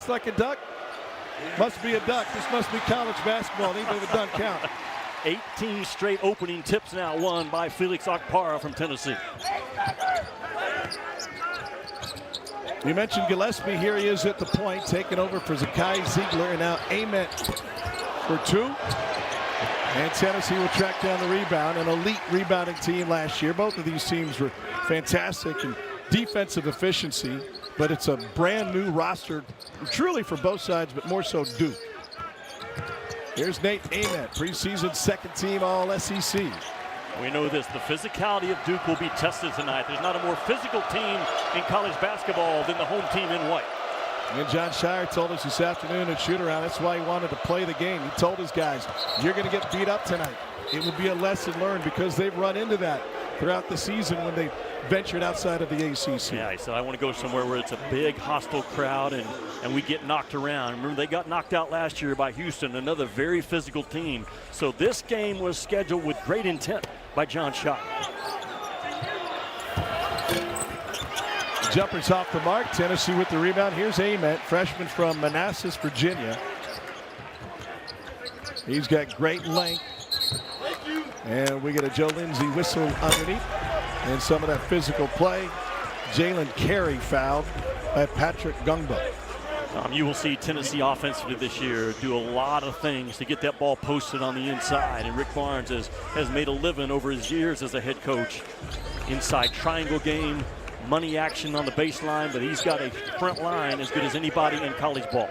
looks like a duck. Must be a duck. This must be college basketball. Even the dunk count. 18 straight opening tips now won by Felix Okpara from Tennessee. You mentioned Gillespie. Here he is at the point, taking over for Zakai Ziegler, and now Ament for two. And Tennessee will track down the rebound. An elite rebounding team last year. Both of these teams were fantastic in defensive efficiency, but it's a brand new roster, truly for both sides, but more so Duke. Here's Nate Ament, preseason second team All-SEC. We know this, the physicality of Duke will be tested tonight. There's not a more physical team in college basketball than the home team in white. And John Shire told us this afternoon at shoot-around, that's why he wanted to play the game. He told his guys, you're going to get beat up tonight. It would be a lesson learned because they've run into that throughout the season when they ventured outside of the ACC. Yeah, he said, I want to go somewhere where it's a big, hostile crowd and we get knocked around. Remember, they got knocked out last year by Houston, another very physical team. So this game was scheduled with great intent by John Shire. Jumpers off the mark. Tennessee with the rebound. Here's Ament, freshman from Manassas, Virginia. He's got great length. And we get a Joe Lindsay whistle underneath. And some of that physical play. Jalen Carey fouled by Patrick Gungbo. You will see Tennessee offensively this year do a lot of things to get that ball posted on the inside. And Rick Barnes has made a living over his years as a head coach. Inside triangle game, money action on the baseline, but he's got a front line as good as anybody in college ball.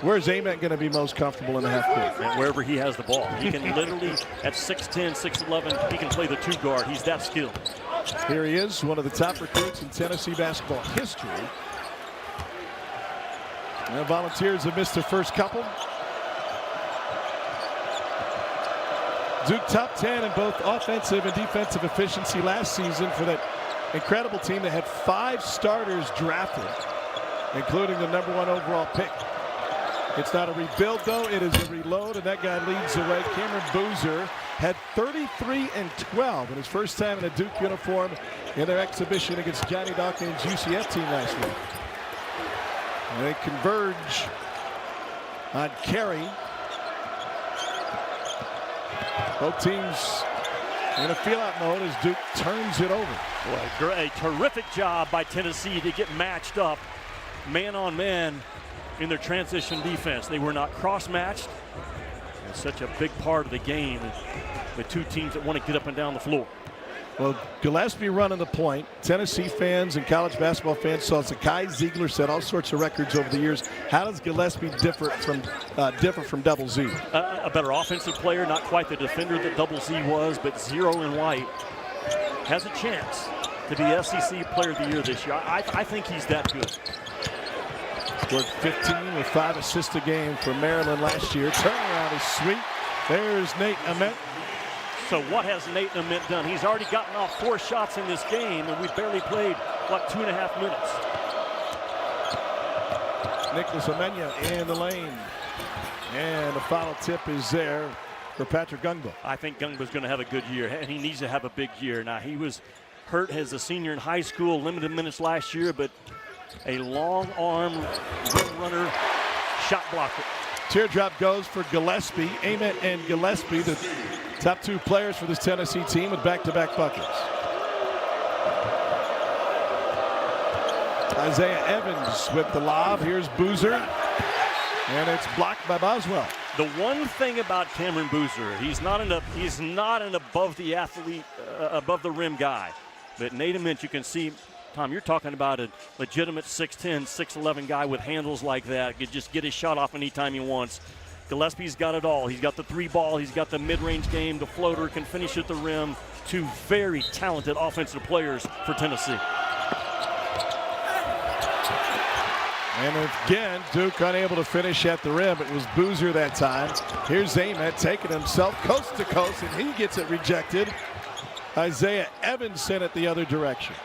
Where's Ament going to be most comfortable in the half court? And wherever he has the ball. He can literally, at 6'10", 6'11", he can play the two guard. He's that skilled. Here he is, one of the top recruits in Tennessee basketball history. And Volunteers have missed their first couple. Duke top 10 in both offensive and defensive efficiency last season for that incredible team that had 5 starters drafted, including the #1 overall pick. It's not a rebuild, though. It is a reload, and that guy leads the way. Cameron Boozer had 33 and 12 in his first time in a Duke uniform in their exhibition against Johnny Dawkins' UCF team last week. And they converge on Carey. Both teams in a feel-out mode as Duke turns it over. Boy, a terrific job by Tennessee to get matched up man-on-man in their transition defense. They were not cross-matched. It's such a big part of the game with two teams that want to get up and down the floor. Well, Gillespie running the point. Tennessee fans and college basketball fans saw Zakai Ziegler set all sorts of records over the years. How does Gillespie differ from Double Z? A better offensive player, not quite the defender that Double Z was, but zero in white. Has a chance to be SEC Player of the Year this year. I think he's that good. Scored 15 with 5 assists a game for Maryland last year. Turnaround is sweet. There's Nate Ament. So what has Nate Ament done? He's already gotten off 4 shots in this game, and we've barely played, what, 2.5 minutes. Nicholas Amenya in the lane. And the foul tip is there for Patrick Gungbo. I think Gungbo's going to have a good year, and he needs to have a big year. Now, he was hurt as a senior in high school, limited minutes last year, but a long arm rim runner, shot blocker. Teardrop goes for Gillespie. Ament and Gillespie, the top 2 players for this Tennessee team with back-to-back buckets. Isaiah Evans with the lob. Here's Boozer. And it's blocked by Boswell. The one thing about Cameron Boozer, he's not an above the athlete, above the rim guy. But Nate Ament, you can see, Tom, you're talking about a legitimate 6'10", 6'11" guy with handles like that. Could just get his shot off anytime he wants. Gillespie's got it all. He's got the 3-ball. He's got the mid-range game. The floater can finish at the rim. 2 very talented offensive players for Tennessee. And again, Duke unable to finish at the rim. It was Boozer that time. Here's Ament taking himself coast to coast, and he gets it rejected. Isaiah Evans sent it the other direction.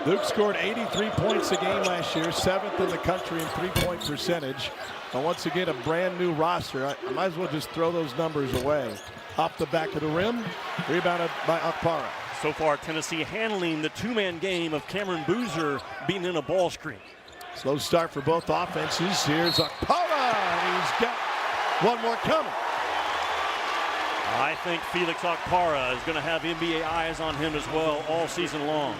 Duke scored 83 points a game last year, 7th in the country in 3-point percentage. And once again, a brand new roster. I might as well just throw those numbers away. Off the back of the rim, rebounded by Okpara. So far, Tennessee handling the two-man game of Cameron Boozer being in a ball screen. Slow start for both offenses. Here's Okpara, and he's got one more coming. I think Felix Okpara is going to have NBA eyes on him as well all season long.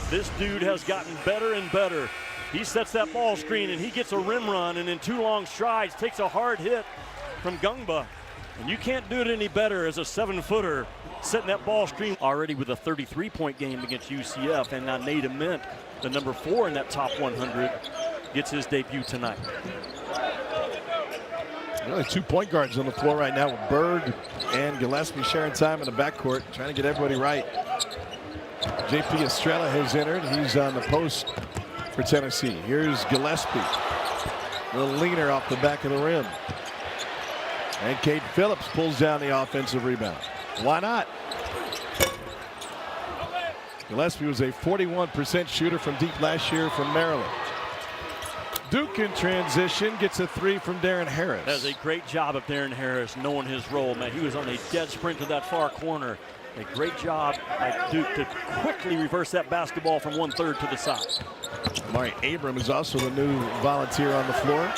This dude has gotten better and better. He sets that ball screen and he gets a rim run, and in 2 long strides takes a hard hit from Gungba. And you can't do it any better as a 7-footer setting that ball screen. Already with a 33-point game against UCF, and now Nate Ament, the number 4 in that top 100, gets his debut tonight. Really 2 point guards on the floor right now with Bird and Gillespie sharing time in the backcourt, trying to get everybody right. JP Estrella has entered. He's on the post for Tennessee. Here's Gillespie. A little leaner off the back of the rim. And Cade Phillips pulls down the offensive rebound. Why not? Gillespie was a 41% shooter from deep last year from Maryland. Duke in transition gets a 3 from Darren Harris. That was a great job of Darren Harris knowing his role, man. He was on a dead sprint to that far corner. A great job by Duke to quickly reverse that basketball from 1/3 to the side. Mari Abram is also the new volunteer on the floor.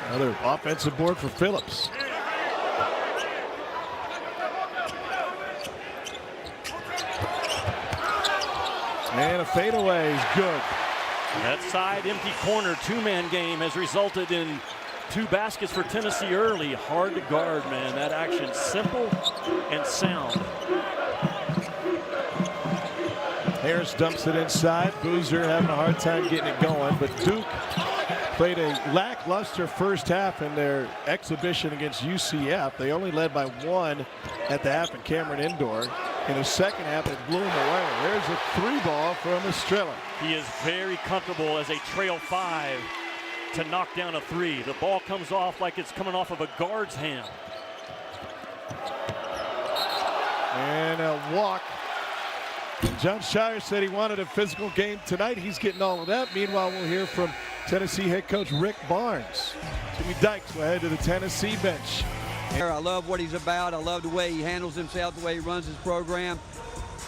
Another offensive board for Phillips. And a fadeaway is good. That side empty corner 2-man game has resulted in 2 baskets for Tennessee early. Hard to guard, man. That action simple and sound. Harris dumps it inside. Boozer having a hard time getting it going, but Duke played a lackluster first half in their exhibition against UCF. They only led by 1 at the half in Cameron Indoor. In the second half, it blew them away. There's a 3-ball from Estrella. He is very comfortable as a trail 5 to knock down a 3. The ball comes off like it's coming off of a guard's hand. And a walk. John Shire said he wanted a physical game tonight. He's getting all of that. Meanwhile, we'll hear from Tennessee head coach Rick Barnes. Jimmy Dykes will head to the Tennessee bench. I love what he's about. I love the way he handles himself, the way he runs his program.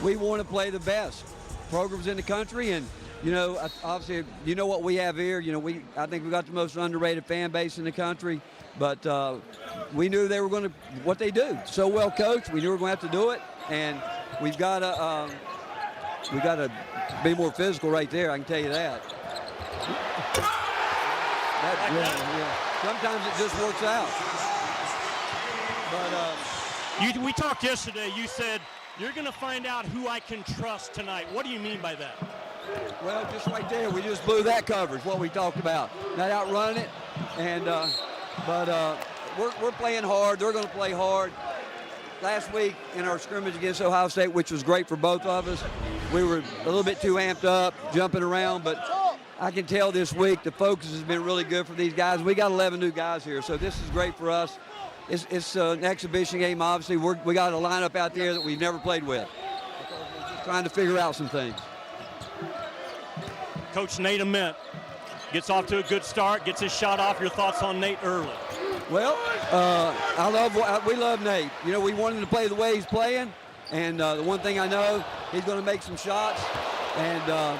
We want to play the best programs in the country, and you know, obviously, you know what we have here. You know, I think we got the most underrated fan base in the country. But we knew they were going to what they do. So well coached. We knew we were going to have to do it, and we've got to be more physical right there. I can tell you that. Sometimes it just works out. But we talked yesterday. You said you're going to find out who I can trust tonight. What do you mean by that? Well, just right there, we just blew that coverage. What we talked about, not outrunning it, and we're playing hard. They're going to play hard. Last week in our scrimmage against Ohio State, which was great for both of us, we were a little bit too amped up, jumping around, but I can tell this week the focus has been really good for these guys. We got 11 new guys here, so this is great for us. It's an exhibition game, obviously. We got a lineup out there that we've never played with. We're just trying to figure out some things. Coach Nate Ament gets off to a good start, gets his shot off. Your thoughts on Nate early? Well, we love Nate. You know, we want him to play the way he's playing, and the one thing I know, he's going to make some shots, and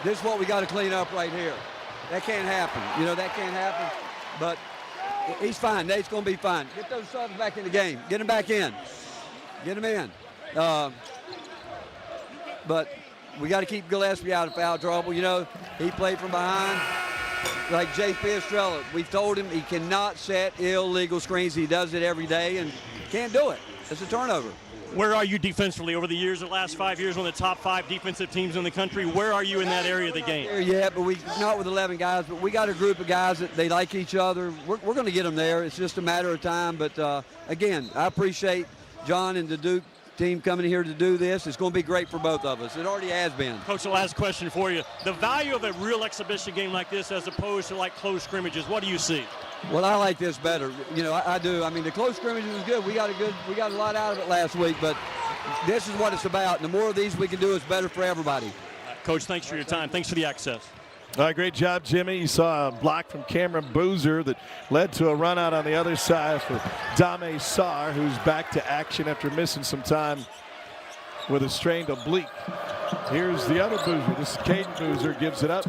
this is what we got to clean up right here. That can't happen. You know, that can't happen, but he's fine. Nate's going to be fine. Get those subs back in the game. Get him back in. Get him in. But we got to keep Gillespie out of foul trouble. You know, he played from behind. Like J.P. Estrella, we've told him he cannot set illegal screens. He does it every day and can't do it. It's a turnover. Where are you defensively over the years, the last 5 years, one of the top 5 defensive teams in the country? Where are you in that area of the game? Yeah, but not with 11 guys, but we got a group of guys that they like each other. We're going to get them there. It's just a matter of time. But, again, I appreciate John and the Duke team coming here to do this. It's going to be great for both of us. It already has been. Coach, the last question for you. The value of a real exhibition game like this as opposed to like close scrimmages, what do you see? Well, I like this better. You know, I do. I mean, the close scrimmages was good. We got a lot out of it last week, but this is what it's about. And the more of these we can do, it's better for everybody. Coach, thanks for your time. Thanks for the access. All right, great job, Jimmy. You saw a block from Cameron Boozer that led to a run out on the other side for Dame Sarr, who's back to action after missing some time with a strained oblique. Here's the other Boozer. This is Caden Boozer. Gives it up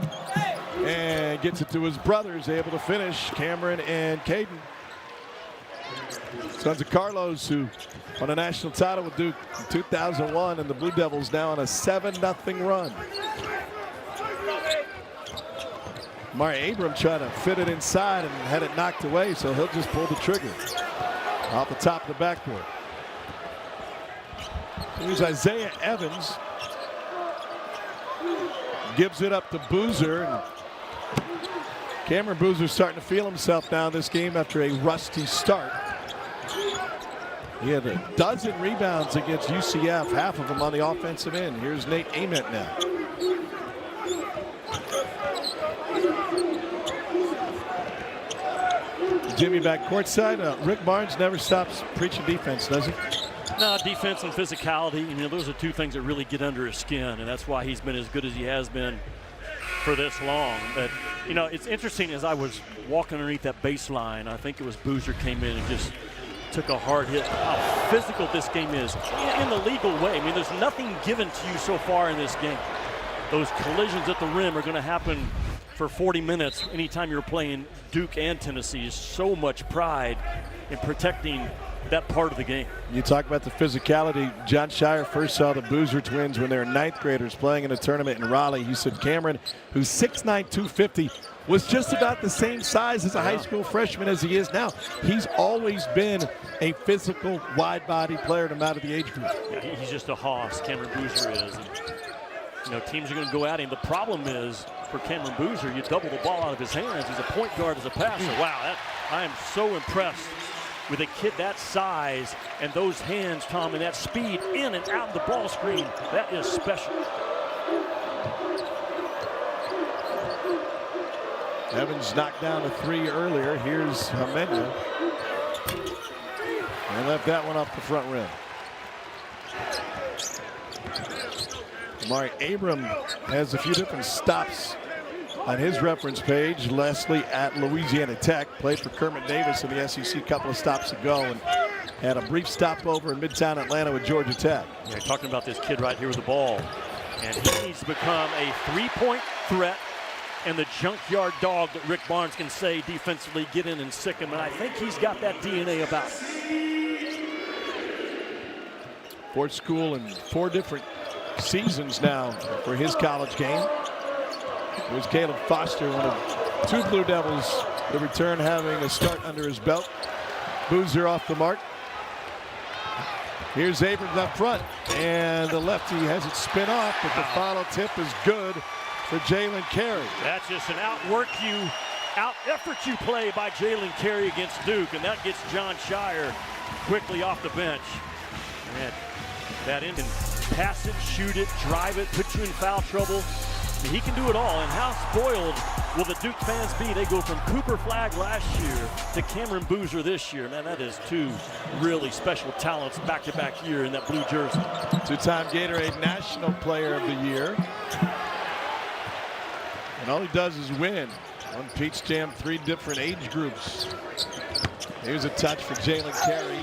and gets it to his brothers. Able to finish. Cameron and Caden. Sons of Carlos, who won a national title with Duke in 2001, and the Blue Devils now on a 7-0 run. Mari Abram trying to fit it inside and had it knocked away, so he'll just pull the trigger off the top of the backboard. Here's Isaiah Evans. Gives it up to Boozer. And Cameron Boozer starting to feel himself now in this game after a rusty start. He had a dozen rebounds against UCF, half of them on the offensive end. Here's Nate Ament now. Jimmy back courtside. Rick Barnes never stops preaching defense, does he? No, defense and physicality. You know, those are two things that really get under his skin, and that's why he's been as good as he has been for this long. But, you know, it's interesting as I was walking underneath that baseline, I think it was Boozer came in and just took a hard hit. How physical this game is in the legal way. I mean, there's nothing given to you so far in this game. Those collisions at the rim are going to happen for 40 minutes anytime you're playing Duke and Tennessee. So much pride in protecting that part of the game. You talk about the physicality. John Shire first saw the Boozer twins when they were 9th graders playing in a tournament in Raleigh. He said Cameron, who's 6'9", 250, was just about the same size as a high school freshman as he is now. He's always been a physical, wide-body player no matter the age group. Yeah, he's just a hoss, Cameron Boozer is. And, you know, teams are going to go at him. The problem is, for Cameron Boozer, you double the ball out of his hands. He's a point guard as a passer. Wow, I am so impressed with a kid that size and those hands, Tom, and that speed in and out of the ball screen. That is special. Evans knocked down a 3 earlier. Here's Hamenya. And left that one off the front rim. Mari Abram has a few different stops on his reference page. Leslie at Louisiana Tech, played for Kermit Davis in the SEC a couple of stops ago, and had a brief stopover in Midtown Atlanta with Georgia Tech. Yeah, talking about this kid right here with the ball, and he needs to become a three-point threat and the junkyard dog that Rick Barnes can say defensively, get in and sick him, and I think he's got that DNA about him. Ford School in 4 different seasons now for his college game. It was Caleb Foster, one of 2 Blue Devils, the return having a start under his belt. Boozer off the mark. Here's Abrams up front, and the lefty has it spin off, but the follow tip is good for Jalen Carey. That's just an out-effort you play by Jalen Carey against Duke, and that gets John Shire quickly off the bench. And that in, pass it, shoot it, drive it, put you in foul trouble. He can do it all, and how spoiled will the Duke fans be? They go from Cooper Flagg last year to Cameron Boozer this year. Man, that is 2 really special talents back-to-back year in that blue jersey. 2-time Gatorade National Player of the Year. And all he does is win. On Peach Jam, 3 different age groups. Here's a touch for Jalen Carey.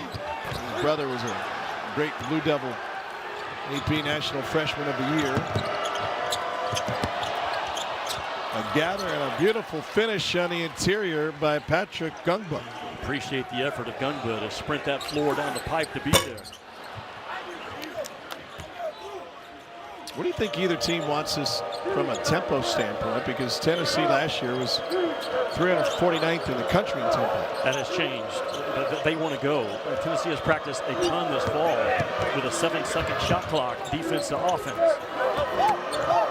His brother was a great Blue Devil AP National Freshman of the Year. A gather and a beautiful finish on the interior by Patrick Gungba. Appreciate the effort of Gungba to sprint that floor down the pipe to be there. What do you think either team wants this from a tempo standpoint? Because Tennessee last year was 349th in the country in tempo. That has changed. They want to go. Tennessee has practiced a ton this fall with a 7-second shot clock, defense to offense.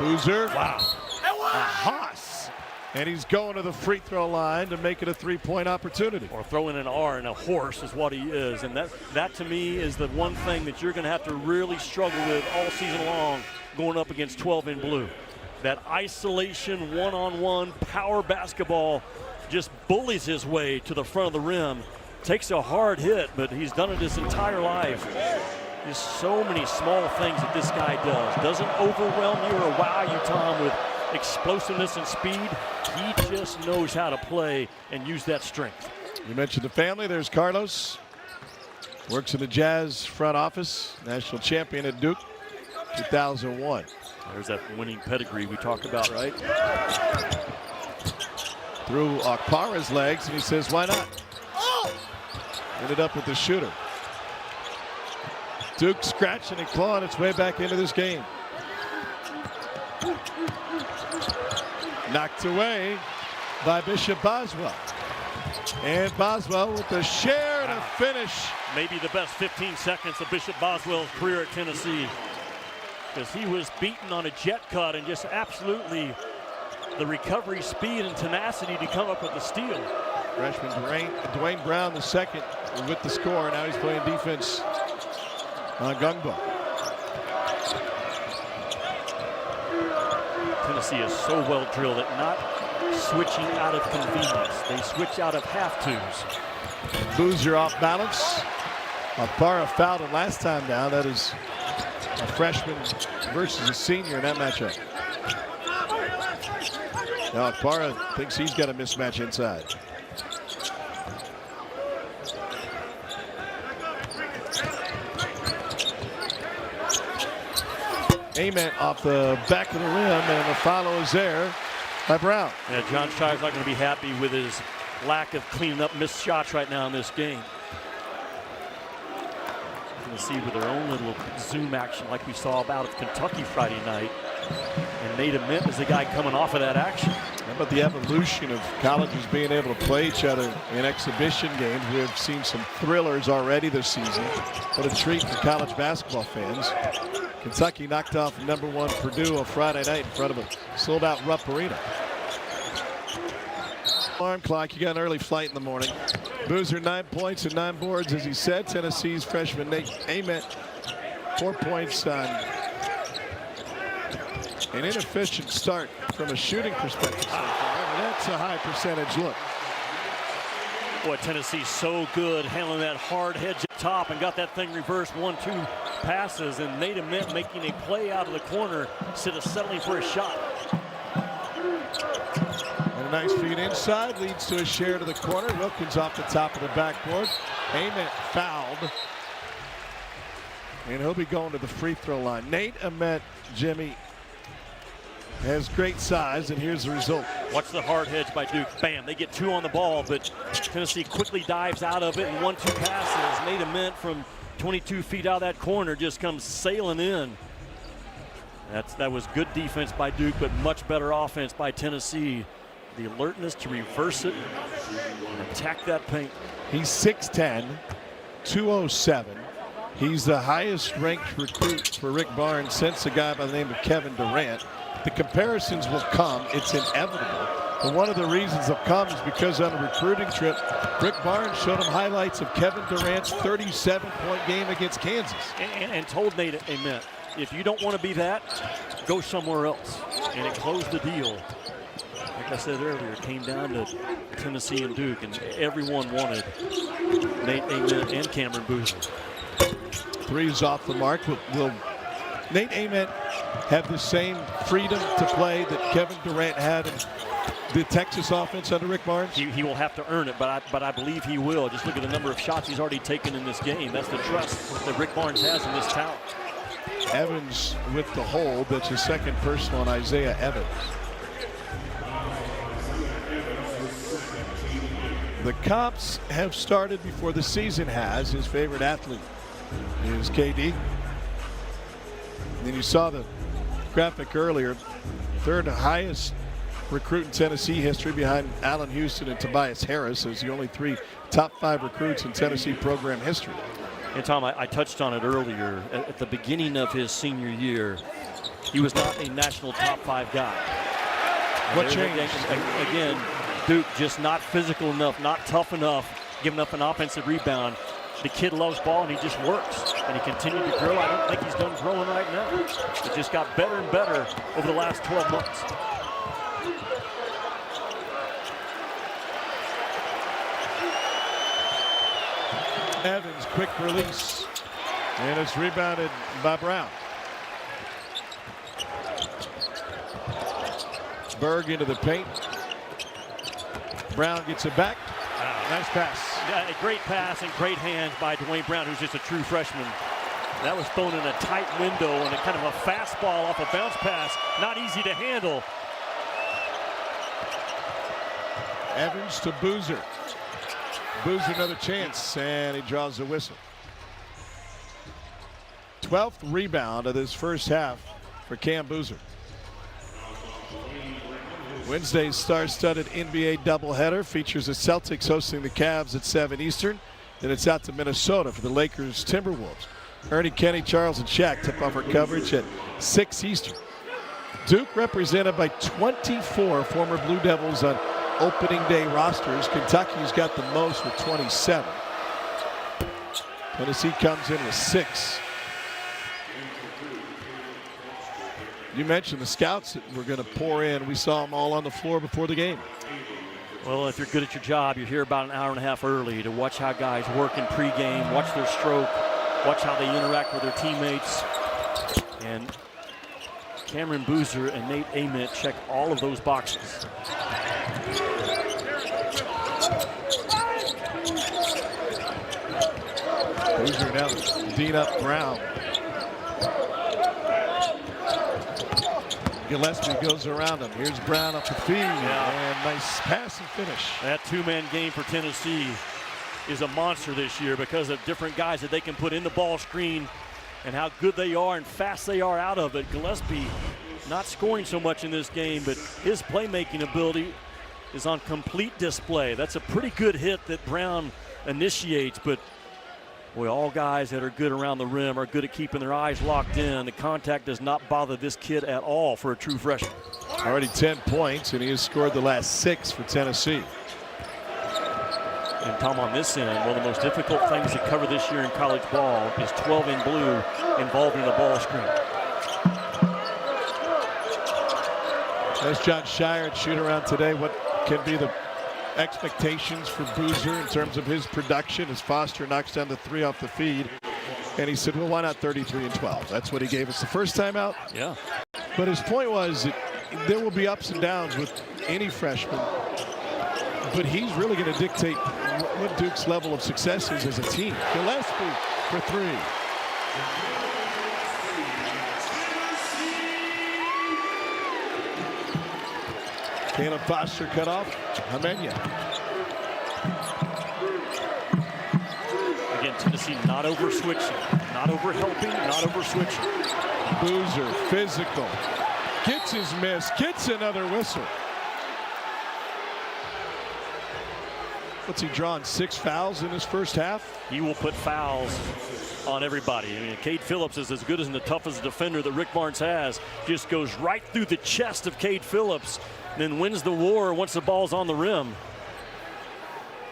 Boozer. Wow. A hoss. And he's going to the free throw line to make it a 3-point opportunity. Or throw in an R, and a horse is what he is. And that to me is the one thing that you're going to have to really struggle with all season long going up against 12 in blue. That isolation, one-on-one power basketball just bullies his way to the front of the rim. Takes a hard hit, but he's done it his entire life. There's so many small things that this guy does. Doesn't overwhelm you or wow you, Tom, with explosiveness and speed. He just knows how to play and use that strength. You mentioned the family. There's Carlos. Works in the Jazz front office. National champion at Duke. 2001. There's that winning pedigree we talked about, right? Through Okpara's legs, and he says, why not? Ended up with the shooter. Duke scratching and clawing its way back into this game. Knocked away by Bishop Boswell. And Boswell with the share and a finish. Maybe the best 15 seconds of Bishop Boswell's career at Tennessee, because he was beaten on a jet cut and just absolutely the recovery speed and tenacity to come up with the steal. Freshman Dwayne Brown the second with the score. Now he's playing defense on Gungbo. Tennessee is so well drilled at not switching out of convenience. They switch out of half-twos. Boozer off balance. Okpara fouled him last time down. That is a freshman versus a senior in that matchup. Now Okpara thinks he's got a mismatch inside. Ament off the back of the rim, and the follow is there by Brown. Yeah, John Shire's not going to be happy with his lack of cleaning up missed shots right now in this game. Going to see with their own little zoom action like we saw out of Kentucky Friday night. And Nate Ament is the guy coming off of that action. How about the evolution of colleges being able to play each other in exhibition games? We have seen some thrillers already this season. What a treat for college basketball fans. Kentucky knocked off #1 Purdue on Friday night in front of a sold-out Rupp Arena. Alarm clock, you got an early flight in the morning. Boozer 9 points and 9 boards, as he said. Tennessee's freshman Nate Ament 4 points on an inefficient start from a shooting perspective so far. That's a high percentage look. Boy, Tennessee's so good handling that hard hedge at top and got that thing reversed 1-2 passes, and Nate Ament making a play out of the corner instead of settling for a shot. And a nice feed inside leads to a share to the corner. Wilkins off the top of the backboard. Ament fouled. And he'll be going to the free throw line. Nate Ament, Jimmy, has great size, and here's the result. Watch the hard hedge by Duke. Bam, they get 2 on the ball, but Tennessee quickly dives out of it, and 1-2 passes. Nate Ament from 22 feet out of that corner just comes sailing in. That was good defense by Duke, but much better offense by Tennessee. The alertness to reverse it and attack that paint. He's 6'10", 207. He's the highest ranked recruit for Rick Barnes since a guy by the name of Kevin Durant. The comparisons will come. It's inevitable. And one of the reasons they'll come is because on a recruiting trip, Rick Barnes showed him highlights of Kevin Durant's 37-point game against Kansas. And told Nate Ament, if you don't want to be that, go somewhere else. And it closed the deal. Like I said earlier, it came down to Tennessee and Duke, and everyone wanted Nate Ament and Cameron Boozer. Three's off the mark. Will Nate Ament have the same freedom to play that Kevin Durant had in the Texas offense under Rick Barnes? He will have to earn it, but I believe he will. Just look at the number of shots he's already taken in this game. That's the trust that Rick Barnes has in this talent. Evans with the hold. That's his second personal on Isaiah Evans. The comps have started before the season has. His favorite athlete is KD. And you saw the graphic earlier. Third highest recruit in Tennessee history behind Allen Houston and Tobias Harris as the only 3 top 5 recruits in Tennessee program history. And Tom, I touched on it earlier. At the beginning of his senior year, he was not a national top 5 guy. What changed? Again, Duke just not physical enough, not tough enough, giving up an offensive rebound. The kid loves ball, and he just works. And he continued to grow. I don't think he's done growing right now. It just got better and better over the last 12 months. Evans, quick release. And it's rebounded by Brown. Berg into the paint. Brown gets it back. Nice pass. Yeah, a great pass and great hands by Dwayne Brown, who's just a true freshman. That was thrown in a tight window and a kind of a fastball off a bounce pass. Not easy to handle. Evans to Boozer. Boozer another chance, and he draws the whistle. 12th rebound of this first half for Cam Boozer. Wednesday's star-studded NBA doubleheader features the Celtics hosting the Cavs at 7 Eastern. Then it's out to Minnesota for the Lakers Timberwolves. Ernie, Kenny, Charles, and Shaq tip off our coverage at 6 Eastern. Duke represented by 24 former Blue Devils on opening day rosters. Kentucky's got the most with 27. Tennessee comes in with 6. You mentioned the scouts that were going to pour in. We saw them all on the floor before the game. Well, if you're good at your job, you're here about an hour and a half early to watch how guys work in pregame, watch their stroke, watch how they interact with their teammates. And Cameron Boozer and Nate Ament check all of those boxes. Boozer now Dean up Brown. Gillespie goes around him. Here's Brown up the feed, and nice pass and finish. That two-man game for Tennessee is a monster this year because of different guys that they can put in the ball screen and how good they are and fast they are out of it. Gillespie not scoring so much in this game, but his playmaking ability is on complete display. That's a pretty good hit that Brown initiates, but boy, all guys that are good around the rim are good at keeping their eyes locked in. The contact does not bother this kid at all for a true freshman. Already 10 points, and he has scored the last 6 for Tennessee. And Tom, on this end, one of the most difficult things to cover this year in college ball is 12 in blue involved in a ball screen. That's John Shire at shoot around today. What can be the expectations for Boozer in terms of his production as Foster knocks down the 3 off the feed? And he said, well, why not 33 and 12? That's what he gave us the first time out. Yeah. But his point was that there will be ups and downs with any freshman, but he's really going to dictate what Duke's level of success is as a team. Gillespie for 3. Caleb Foster cut off. Amenya. Again, Tennessee not over switching, not over helping, not over switching. Boozer, physical. Gets his miss, gets another whistle. What's he drawn? 6 fouls in his first half? He will put fouls on everybody. I mean, Cade Phillips is as good as and the tough as a defender that Rick Barnes has. Just goes right through the chest of Cade Phillips, then wins the war once the ball's on the rim.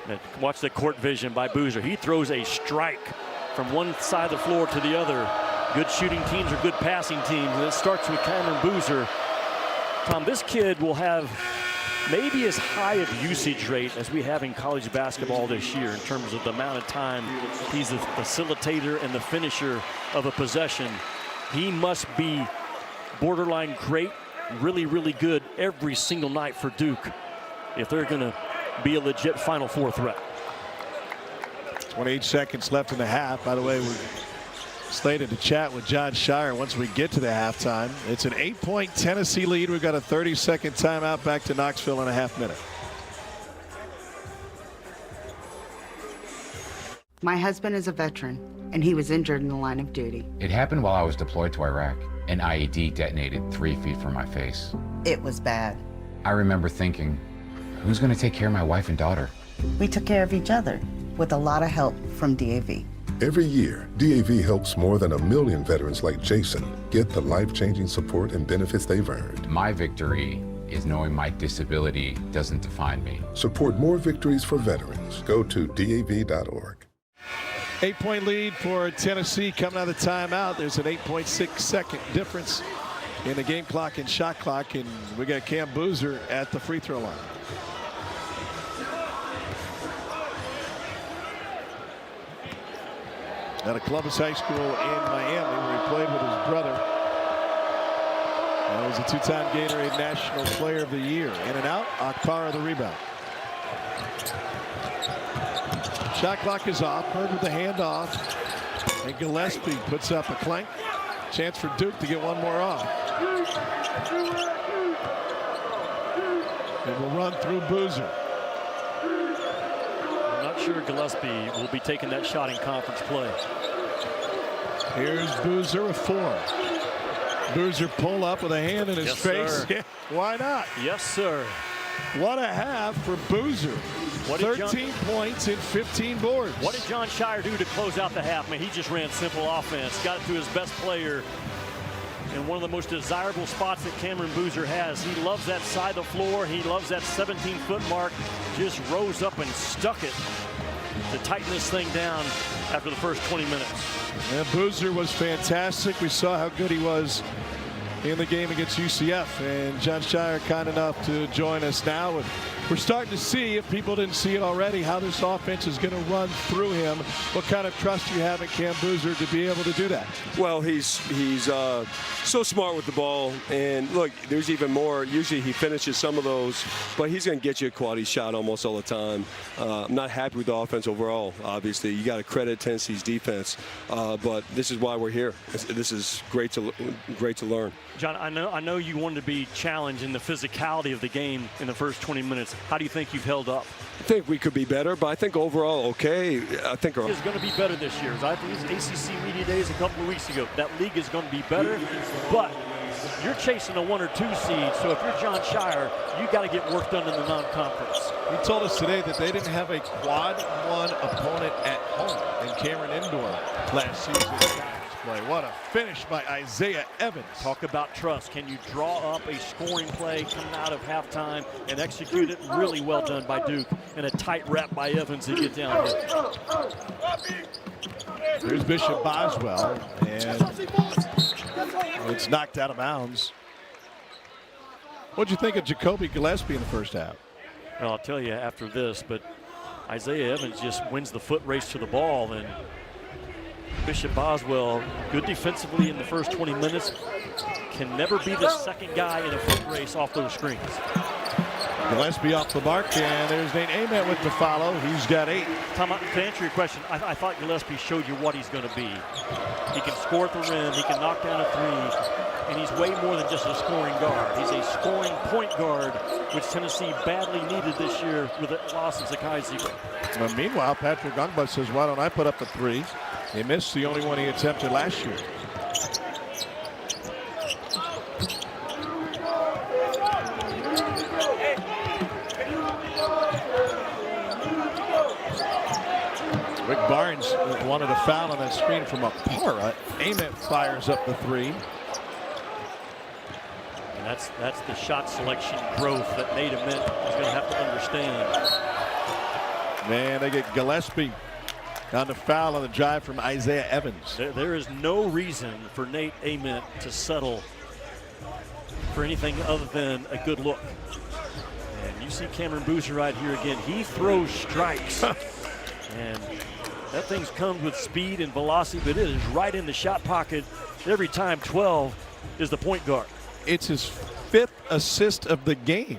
And watch the court vision by Boozer. He throws a strike from one side of the floor to the other. Good shooting teams are good passing teams. And it starts with Cameron Boozer. Tom, this kid will have maybe as high of usage rate as we have in college basketball this year in terms of the amount of time he's the facilitator and the finisher of a possession. He must be borderline great, really, really good every single night for Duke if they're going to be a legit Final Four threat. 28 seconds left in the half. By the way, we're slated to chat with John Shire once we get to the halftime. It's an 8-point Tennessee lead. We've got a 30-second timeout. Back to Knoxville in a half minute. My husband is a veteran, and he was injured in the line of duty. It happened while I was deployed to Iraq. An IED detonated 3 feet from my face. It was bad. I remember thinking, who's going to take care of my wife and daughter? We took care of each other with a lot of help from DAV. Every year, DAV helps more than 1 million veterans like Jason get the life-changing support and benefits they've earned. My victory is knowing my disability doesn't define me. Support more victories for veterans. Go to DAV.org. 8-point lead for Tennessee coming out of the timeout. There's an 8.6 second difference in the game clock and shot clock, and we got Cam Boozer at the free throw line. Out of Columbus High School in Miami, where he played with his brother. That was a 2-time Gatorade National Player of the Year. In and out, Akpara the rebound. Shot clock is off. Bird with the handoff. And Gillespie puts up a clank. Chance for Duke to get one more off. It will run through Boozer. I'm not sure Gillespie will be taking that shot in conference play. Here's Boozer with 4. Boozer pull up with a hand in his face. Yeah, why not? Yes, sir. What a half for Boozer. 13 points and 15 boards. What did John Shire do to close out the half? Man, he just ran simple offense. Got it to his best player in one of the most desirable spots that Cameron Boozer has. He loves that side of the floor. He loves that 17-foot mark. Just rose up and stuck it to tighten this thing down after the first 20 minutes. And Boozer was fantastic. We saw how good he was in the game against UCF. And John Shire kind enough to join us now. And we're starting to see, if people didn't see it already, how this offense is going to run through him. What kind of trust you have in Cam Boozer to be able to do that? Well, he's so smart with the ball. And look, there's even more. Usually he finishes some of those, but he's going to get you a quality shot almost all the time. I'm not happy with the offense overall, obviously. You got to credit Tennessee's defense, but this is why we're here. This is great to learn. John, I know you wanted to be challenged in the physicality of the game in the first 20 minutes. How do you think you've held up? I think we could be better, but I think overall okay. I think it's going to be better this year. I think it's ACC Media Days a couple of weeks ago. That league is going to be better, but you're chasing a 1 or 2 seed. So if you're John Shire, you got to get work done in the non-conference. He told us today that they didn't have a quad 1 opponent at home in Cameron Indoor last season. Play. What a finish by Isaiah Evans. Talk about trust. Can you draw up a scoring play coming out of halftime and execute it? Really well done by Duke, and a tight wrap by Evans to get down here. There's Bishop Boswell, and it's knocked out of bounds. What'd you think of Jacoby Gillespie in the first half? Well, I'll tell you after this, but Isaiah Evans just wins the foot race to the ball, and Bishop Boswell, good defensively in the first 20 minutes, can never be the second guy in a foot race off those screens. Gillespie off the mark, and there's Nate Ament with the follow. He's got 8. Tom, to answer your question, I thought Gillespie showed you what he's going to be. He can score at the rim, he can knock down a 3, and he's way more than just a scoring guard. He's a scoring point guard, which Tennessee badly needed this year with the loss of Zakai Zeigler. Well, meanwhile, Patrick Gungba says, why don't I put up the 3? He missed the only one he attempted last year. Rick Barnes wanted a foul on that screen from Apara. Ament fires up the 3. And that's the shot selection growth that Nate Ament is going to have to understand. Man, they get Gillespie on the foul on the drive from Isaiah Evans. There is no reason for Nate Ament to settle for anything other than a good look. And you see Cameron Boozer right here again. He throws strikes. And that thing comes with speed and velocity, but it is right in the shot pocket every time. 12 is the point guard. It's his 5th assist of the game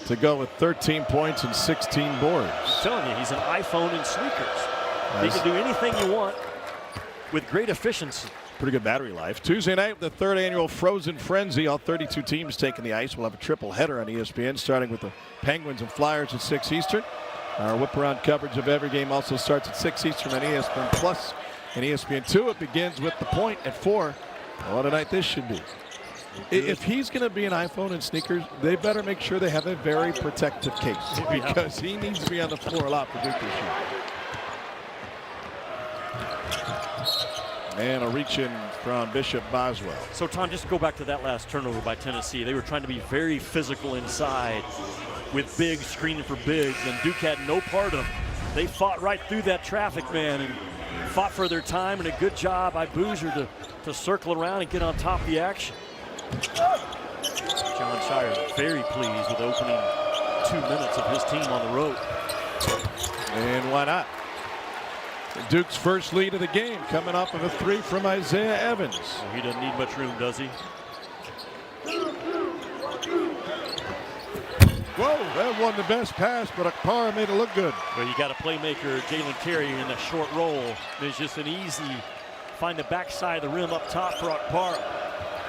to go with 13 points and 16 boards. I'm telling you, he's an iPhone in sneakers. He can do anything you want with great efficiency. Pretty good battery life. Tuesday night, the 3rd annual Frozen Frenzy. All 32 teams taking the ice. We'll have a triple header on ESPN, starting with the Penguins and Flyers at 6 Eastern. Our whip-around coverage of every game also starts at 6 Eastern on ESPN Plus and ESPN2. It begins with the point at 4. What a night this should be. If he's going to be an iPhone and sneakers, they better make sure they have a very protective case, because he needs to be on the floor a lot for Duke this year. And a reach in from Bishop Boswell. So, Tom, just go back to that last turnover by Tennessee. They were trying to be very physical inside with bigs screening for bigs, and Duke had no part of it. They fought right through that traffic, man, and fought for their time, and a good job by Boozer to circle around and get on top of the action. John Shire very pleased with opening 2 minutes of his team on the road. And why not? Duke's first lead of the game coming off of a 3 from Isaiah Evans. Well, he doesn't need much room, does he? Whoa! That wasn't the best pass, but Akpara made it look good. Well, you got a playmaker, Jalen Terry, in a short roll. It's just an easy find the backside of the rim up top for Akpara.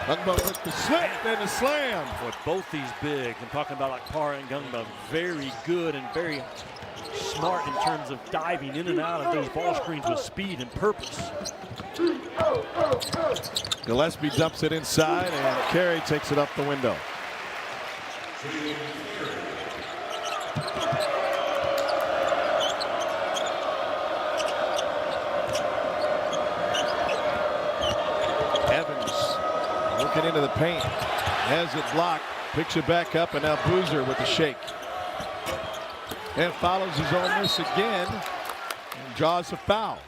Gungba with the slip and the slam. With both these bigs, I'm talking about Akpara and Gungba, very good and very smart in terms of diving in and out of those ball screens with speed and purpose. Gillespie dumps it inside, and Carey takes it up the window. Evans looking into the paint, has it blocked, picks it back up, and now Boozer with the shake. And follows his own miss again and draws a foul.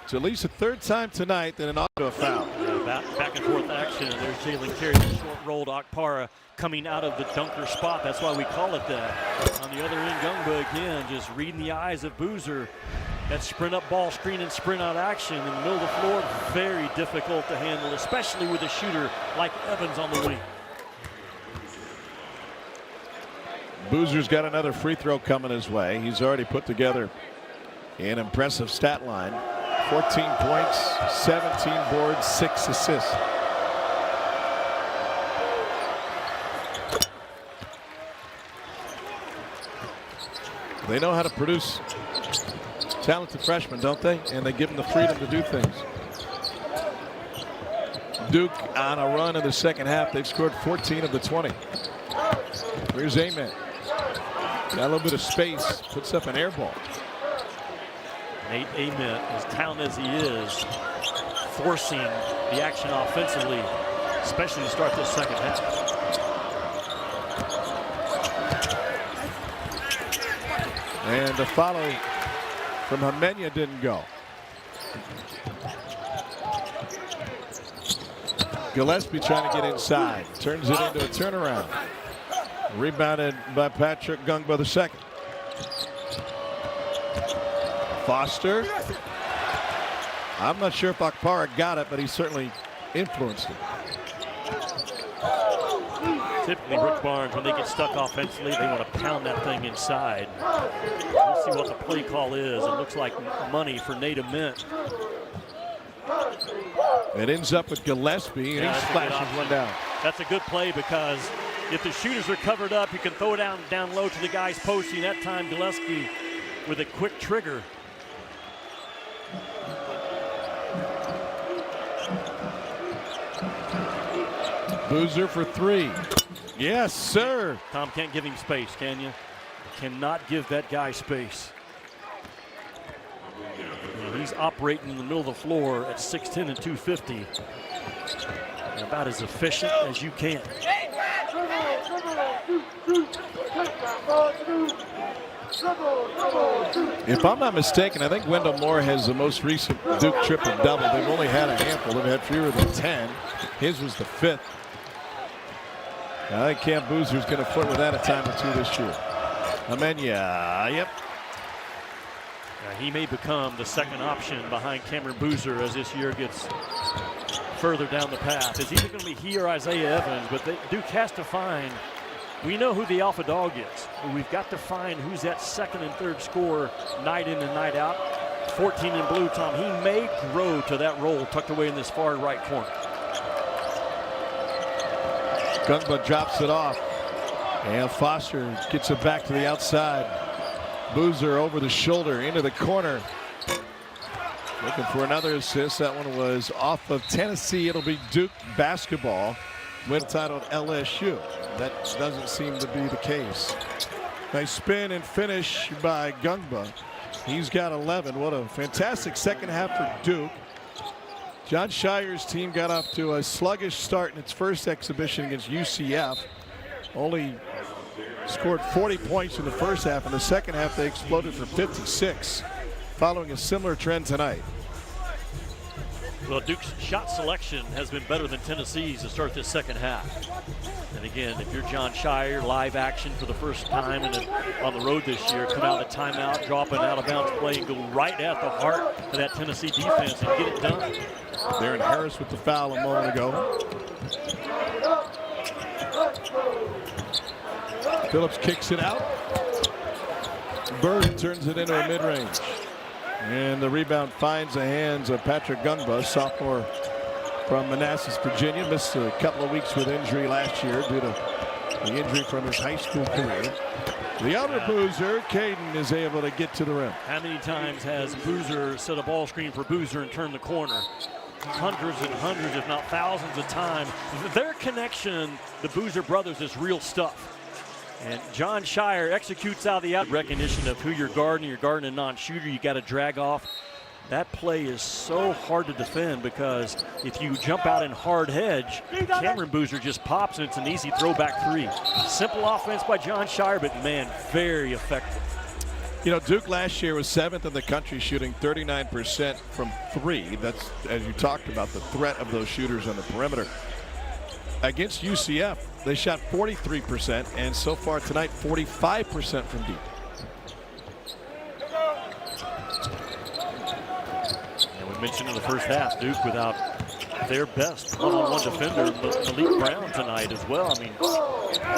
It's at least the third time tonight that an auto foul. Yeah, back and forth action. There's Jalen Terry, the short rolled Akpara coming out of the dunker spot. That's why we call it that. On the other end, Gungba again just reading the eyes of Boozer. That sprint up ball screen and sprint out action in the middle of the floor, very difficult to handle, especially with a shooter like Evans on the wing. Boozer's got another free throw coming his way. He's already put together an impressive stat line. 14 points, 17 boards, 6 assists. They know how to produce talented freshmen, don't they? And they give them the freedom to do things. Duke on a run in the second half. They've scored 14 of the 20. Here's Amen. Got a little bit of space, puts up an air ball. Nate Amen, as talented as he is, forcing the action offensively, especially to start this second half. And the follow from Hamenya didn't go. Gillespie trying to get inside, turns it into a turnaround. Rebounded by Patrick Gungba the second. Foster. I'm not sure if Akpara got it, but he certainly influenced it. Typically, Rick Barnes, when they get stuck offensively, they want to pound that thing inside. We'll see what the play call is. It looks like money for Nate Ament. It ends up with Gillespie, and he splashes one down. That's a good play because if the shooters are covered up, you can throw it down low to the guys posting. That time, Gillespie with a quick trigger. Boozer for three. Yes, sir. Tom, can't give him space, can you? Cannot give that guy space. He's operating in the middle of the floor at 6'10" and 250. And about as efficient as you can. If I'm not mistaken, I think Wendell Moore has the most recent Duke triple-double. They've only had a handful. They've had fewer than 10. His was the 5th. I think Cam Boozer's going to flirt with that a time or two this year. Amenya, yep. He may become the second option behind Cameron Boozer as this year gets further down the path. It's either going to be he or Isaiah Evans, but Duke has to find. We know who the alpha dog is. We've got to find who's that second and third scorer night in and night out. 14 in blue, Tom. He may grow to that role tucked away in this far right corner. Gungba drops it off. And Foster gets it back to the outside. Boozer over the shoulder into the corner. Looking for another assist. That one was off of Tennessee. It'll be Duke basketball. Win titled LSU. That doesn't seem to be the case. Nice spin and finish by Gungba. He's got 11. What a fantastic second half for Duke. John Shire's team got off to a sluggish start in its first exhibition against UCF. Only scored 40 points in the first half. In the second half, they exploded for 56, following a similar trend tonight. Well, Duke's shot selection has been better than Tennessee's to start this second half. And again, if you're John Shire, live action for the first time and on the road this year, come out of timeout, drop an out-of-bounds play, and go right at the heart of that Tennessee defense and get it done. Darren Harris with the foul a moment ago. Phillips kicks it out. Bird turns it into a mid-range. And the rebound finds the hands of Patrick Gungba, sophomore from Manassas, Virginia. Missed a couple of weeks with injury last year due to the injury from his high school career. The other Boozer, Caden, is able to get to the rim. How many times has Boozer set a ball screen for Boozer and turned the corner? Hundreds and hundreds, if not thousands of times. Their connection, the Boozer brothers, is real stuff. And John Shire executes out the recognition of who you're guarding a non-shooter. You got to drag off. That play is so hard to defend because if you jump out in hard hedge, Cameron Boozer just pops and it's an easy throwback three. Simple offense by John Shire, but man, very effective. You know, Duke last year was 7th in the country, shooting 39% from three. That's, as you talked about, the threat of those shooters on the perimeter. Against UCF, they shot 43%, and so far tonight, 45% from deep. And we mentioned in the first half, Duke without their best one-on-one defender, Malik Brown, tonight as well. I mean,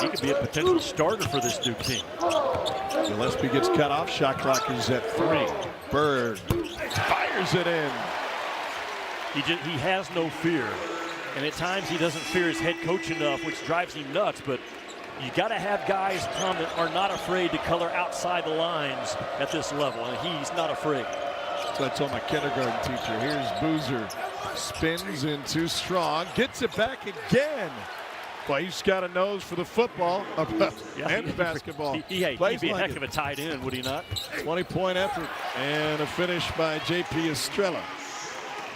he could be a potential starter for this Duke team. Gillespie gets cut off. Shot clock is at 3. Bird fires it in. He has no fear. And at times he doesn't fear his head coach enough, which drives him nuts. But you got to have guys come that are not afraid to color outside the lines at this level. And he's not afraid. So I told my kindergarten teacher, here's Boozer. Spins in too strong. Gets it back again. Well, he's got a nose for the football and basketball. He'd be a heck of a tight end, would he not? 20-point effort and a finish by J.P. Estrella.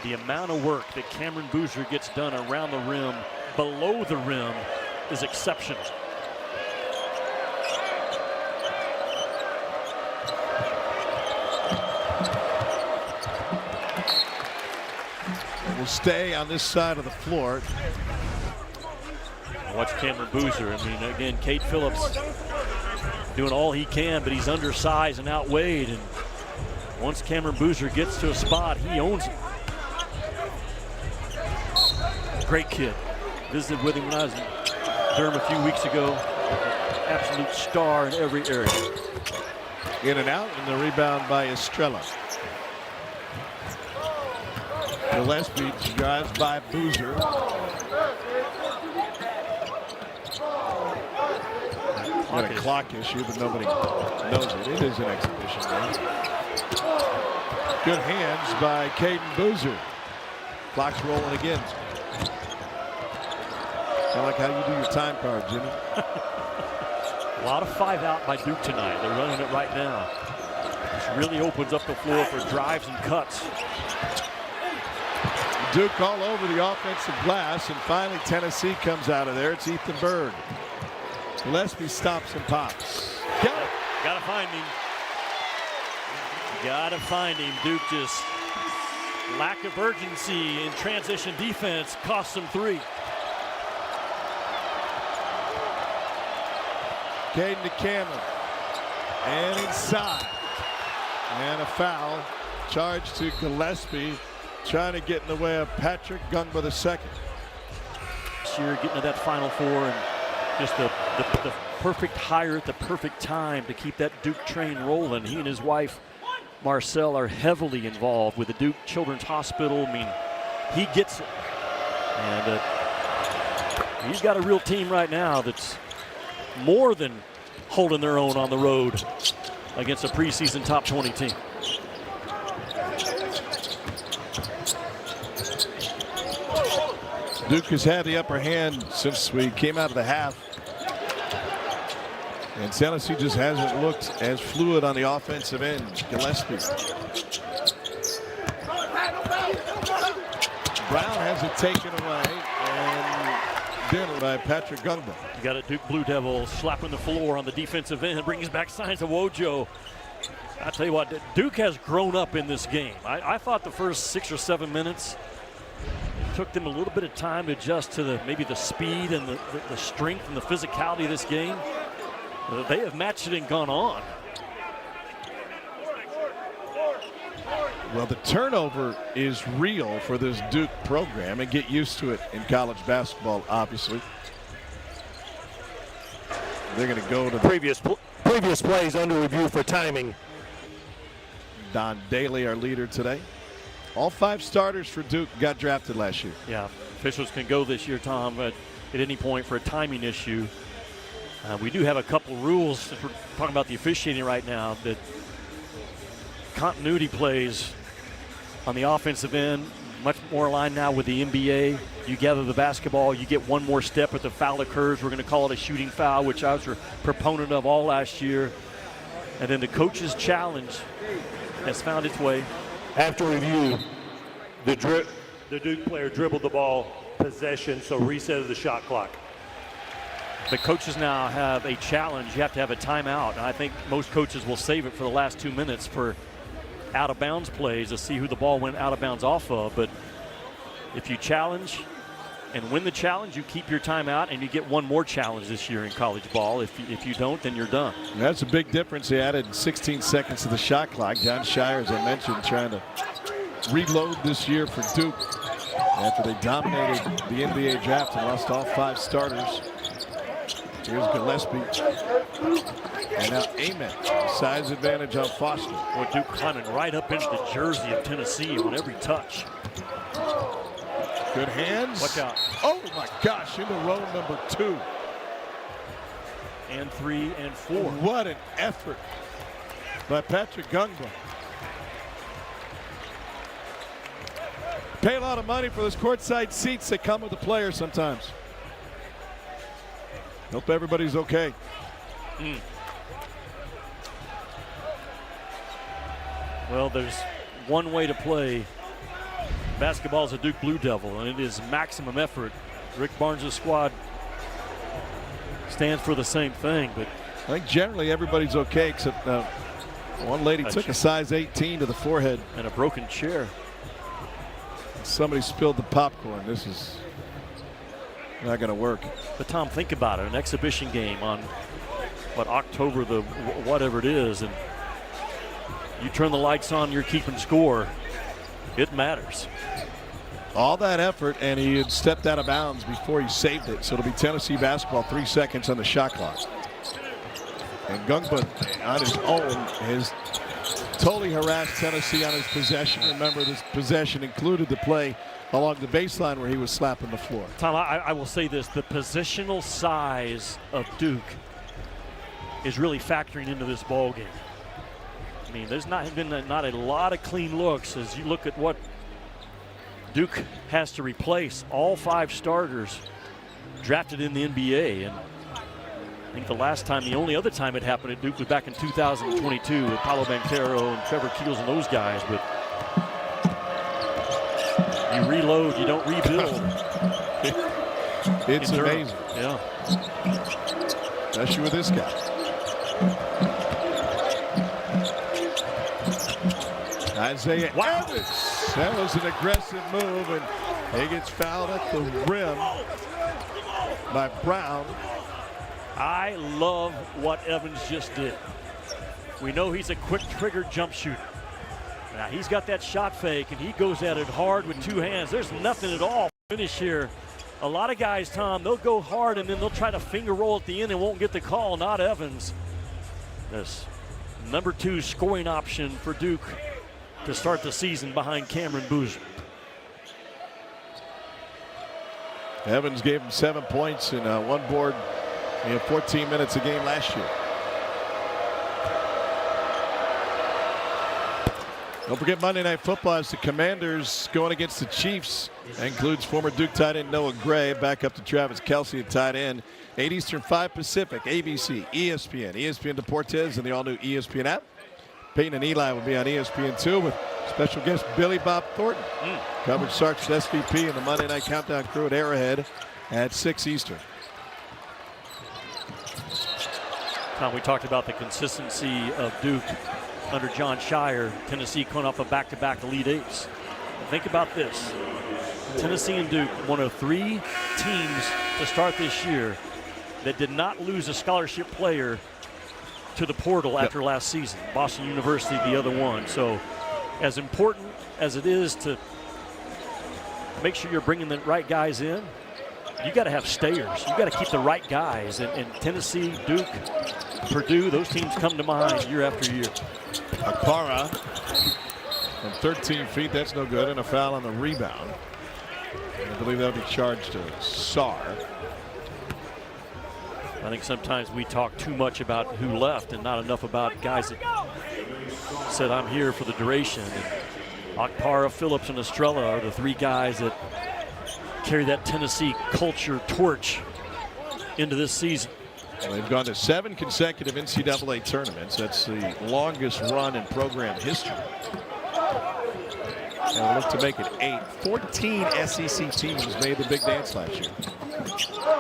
The amount of work that Cameron Boozer gets done around the rim, below the rim, is exceptional. Will stay on this side of the floor. Watch Cameron Boozer. I mean, again, Cade Phillips doing all he can, but he's undersized and outweighed. And once Cameron Boozer gets to a spot, he owns it. Great kid. Visited with him when I was in Durham a few weeks ago. Absolute star in every area. In and out, and the rebound by Estrella. Gillespie drives by Boozer. Got a clock issue, but nobody knows it. It is an exhibition game. Good hands by Caden Boozer. Clock's rolling again. I like how you do your time card, Jimmy. A lot of 5 out by Duke tonight. They're running it right now. This really opens up the floor for drives and cuts. Duke all over the offensive glass, and finally Tennessee comes out of there. It's Ethan Bird. Gillespie stops and pops. Gotta find him. Gotta find him. Duke just lack of urgency in transition defense costs them 3. Caden to Cameron. And inside. And a foul. Charge to Gillespie. Trying to get in the way of Patrick Gungba II. Sheer getting to that Final Four and just the perfect hire at the perfect time to keep that Duke train rolling. He and his wife Marcel are heavily involved with the Duke Children's Hospital. I mean, he gets it. And he's got a real team right now that's more than holding their own on the road against a preseason top 20 team. Duke has had the upper hand since we came out of the half. And Tennessee just hasn't looked as fluid on the offensive end. Gillespie. Brown has it taken away and done by Patrick Gungba. You got a Duke Blue Devil slapping the floor on the defensive end, brings back signs of Wojo. I tell you what, Duke has grown up in this game. I thought the first 6 or 7 minutes it took them a little bit of time to adjust to maybe the speed and the strength and the physicality of this game. They have matched it and gone on. Well, the turnover is real for this Duke program, and get used to it in college basketball, obviously. They're going to go to the Previous plays under review for timing. Don Daly, our leader today. All 5 starters for Duke got drafted last year. Yeah, officials can go this year, Tom, at any point for a timing issue. We do have a couple rules, since we're talking about the officiating right now, that continuity plays on the offensive end, much more aligned now with the NBA. You gather the basketball, you get one more step if the foul occurs. We're going to call it a shooting foul, which I was a proponent of all last year. And then the coach's challenge has found its way. After review, the Duke player dribbled the ball, possession, so reset of the shot clock. The coaches now have a challenge. You have to have a timeout. And I think most coaches will save it for the last 2 minutes for out-of-bounds plays to see who the ball went out of bounds off of. But if you challenge and win the challenge, you keep your timeout, and you get one more challenge this year in college ball. If you don't, then you're done. That's a big difference. They added 16 seconds to the shot clock. John Shire, as I mentioned, trying to reload this year for Duke after they dominated the NBA draft and lost all 5 starters. Here's Gillespie. And now Amen. Size advantage on Foster. Well, Duke climbing right up into the jersey of Tennessee on every touch. Good hands. Watch out. Oh my gosh, into row number 2. And 3 and 4. What an effort by Patrick Gungba. Pay a lot of money for those courtside seats that come with the players sometimes. Hope everybody's okay. Well, there's one way to play basketball as a Duke Blue Devil, and it is maximum effort. Rick Barnes' squad stands for the same thing, but I think generally everybody's okay except one lady took a size 18 to the forehead. And a broken chair. Somebody spilled the popcorn. This is not going to work. But Tom, think about it. An exhibition game on, October the whatever it is, and you turn the lights on, you're keeping score. It matters. All that effort, and he had stepped out of bounds before he saved it. So it'll be Tennessee basketball, 3 seconds on the shot clock. And Gungba on his own has totally harassed Tennessee on his possession. Remember, this possession included the play along the baseline where he was slapping the floor. Tom, I will say this. The positional size of Duke is really factoring into this ball game. I mean, there's not a lot of clean looks as you look at what Duke has to replace. All 5 starters drafted in the NBA, and I think the only other time it happened at Duke was back in 2022 with Paolo Banchero and Trevor Keels and those guys. But you reload, you don't rebuild. It's amazing. Yeah. Especially with this guy. Isaiah Evans. That was an aggressive move, and he gets fouled at the rim by Brown. I love what Evans just did. We know he's a quick trigger jump shooter. Now he's got that shot fake, and he goes at it hard with 2 hands. There's nothing at all finish here. A lot of guys, Tom, they'll go hard and then they'll try to finger roll at the end and won't get the call. Not Evans. This number 2 scoring option for Duke to start the season behind Cameron Boozer. Evans gave him 7 points and 1 board in 14 minutes a game last year. Don't forget Monday Night Football as the Commanders going against the Chiefs. That includes former Duke tight end Noah Gray, back up to Travis Kelce at tight end. 8 Eastern, 5 Pacific, ABC, ESPN, ESPN Deportes, and the all-new ESPN app. Peyton and Eli will be on ESPN2 with special guest Billy Bob Thornton. Coverage starts with SVP and the Monday Night Countdown crew at Arrowhead at 6 Eastern. Tom, we talked about the consistency of Duke under John Shire. Tennessee coming off a back-to-back Elite Eights. Think about this. Tennessee and Duke, one of 3 teams to start this year that did not lose a scholarship player to the portal after last season. Boston University, the other one. So as important as it is to make sure you're bringing the right guys in, you got to have stayers. You got to keep the right guys. And Tennessee, Duke, Purdue, those teams come to mind year after year. Akpara from 13 feet, that's no good, and a foul on the rebound. I believe that'll be charged to Sarr. I think sometimes we talk too much about who left and not enough about guys that said, I'm here for the duration. And Akpara, Phillips, and Estrella are the three guys that carry that Tennessee culture torch into this season. They've gone to 7 consecutive NCAA tournaments. That's the longest run in program history. And we'll look to make it 8. 14 SEC teams made the big dance last year,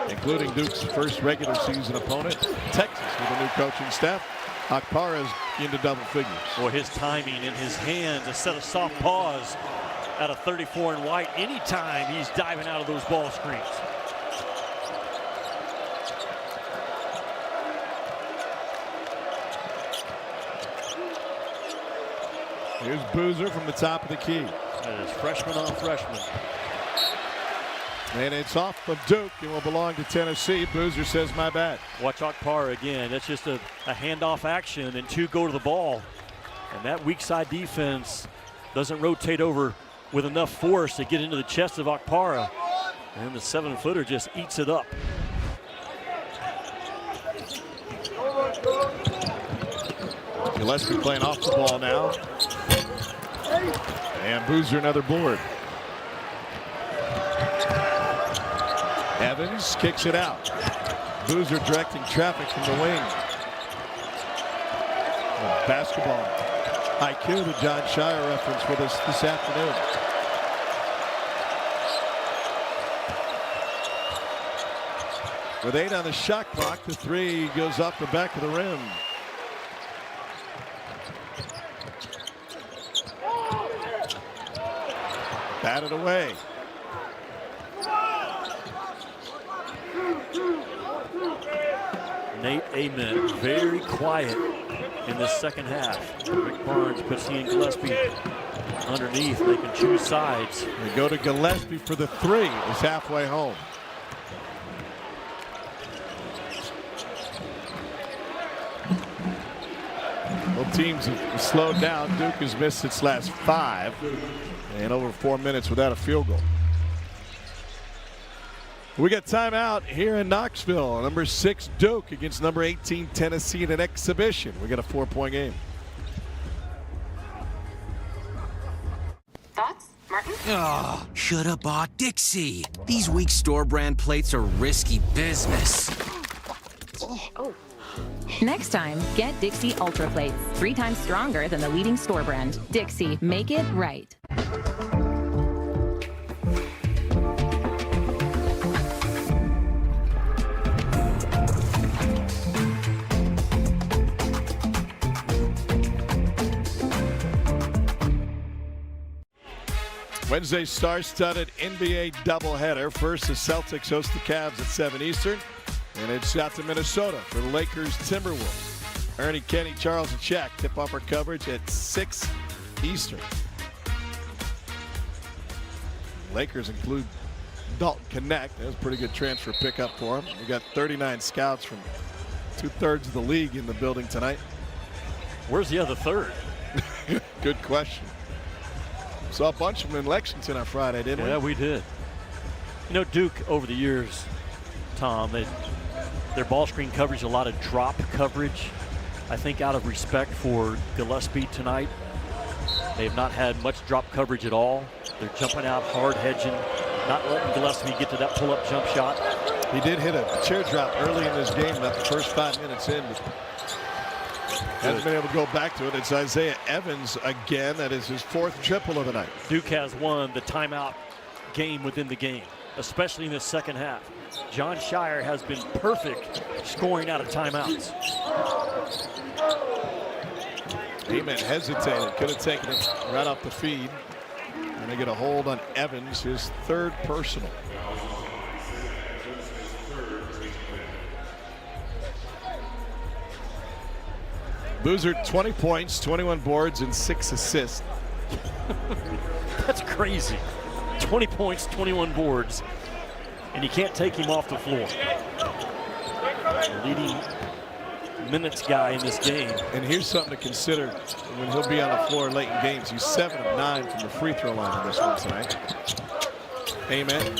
including Duke's first regular season opponent, Texas, with a new coaching staff. Akpara's into double figures. Boy, his timing in his hands, a set of soft paws out of 34 and white. Anytime he's diving out of those ball screens. Here's Boozer from the top of the key. That is freshman on freshman. And it's off of Duke and will belong to Tennessee. Boozer says, my bad. Watch Akpara again. That's just a handoff action, and 2 go to the ball. And that weak side defense doesn't rotate over with enough force to get into the chest of Akpara. And the 7-footer just eats it up. Gillespie playing off the ball now. And Boozer another board. Evans kicks it out. Boozer directing traffic from the wing. Basketball IQ, the John Shire reference with us this afternoon. With 8 on the shot clock, the 3 goes off the back of the rim. Batted away. Nate Amen very quiet in this second half. Rick Barnes puts he and Gillespie underneath. They can choose sides. They go to Gillespie for the 3. It's halfway home. Both teams have slowed down. Duke has missed its last 5 and over 4 minutes without a field goal. We got timeout here in Knoxville. Number 6 Duke against number 18 Tennessee in an exhibition. We got a 4-point game. Thoughts, Martin? Oh, should have bought Dixie. These weak store brand plates are risky business. Oh. Next time, get Dixie Ultra Plates. 3 times stronger than the leading store brand. Dixie, make it right. Wednesday's star-studded NBA doubleheader. First, the Celtics host the Cavs at 7 Eastern. And it's out to Minnesota for the Lakers Timberwolves. Ernie, Kenny, Charles, and Shaq tip off our coverage at 6 Eastern. Lakers include Dalton Connect. That was a pretty good transfer pickup for him. We got 39 scouts from 2/3 of the league in the building tonight. Where's the other third? Good question. Saw a bunch of them in Lexington on Friday, didn't we? Yeah, we did. You know, Duke over the years, Tom, their ball screen coverage, a lot of drop coverage. I think out of respect for Gillespie tonight, they have not had much drop coverage at all. They're jumping out hard, hedging, not letting Gillespie get to that pull-up jump shot. He did hit a chair drop early in this game, about the first 5 minutes in. But hasn't been able to go back to it. It's Isaiah Evans again. That is his 4th triple of the night. Duke has won the timeout game within the game, especially in the second half. John Shire has been perfect scoring out of timeouts. Amen hesitated. Could have taken it right off the feed. And they get a hold on Evans, his 3rd personal. Boozer, 20 points, 21 boards, and 6 assists. That's crazy. 20 points, 21 boards. and you can't take him off the floor. The leading minutes guy in this game. And here's something to consider when he'll be on the floor late in games. He's 7 of 9 from the free throw line in this one tonight. Amen.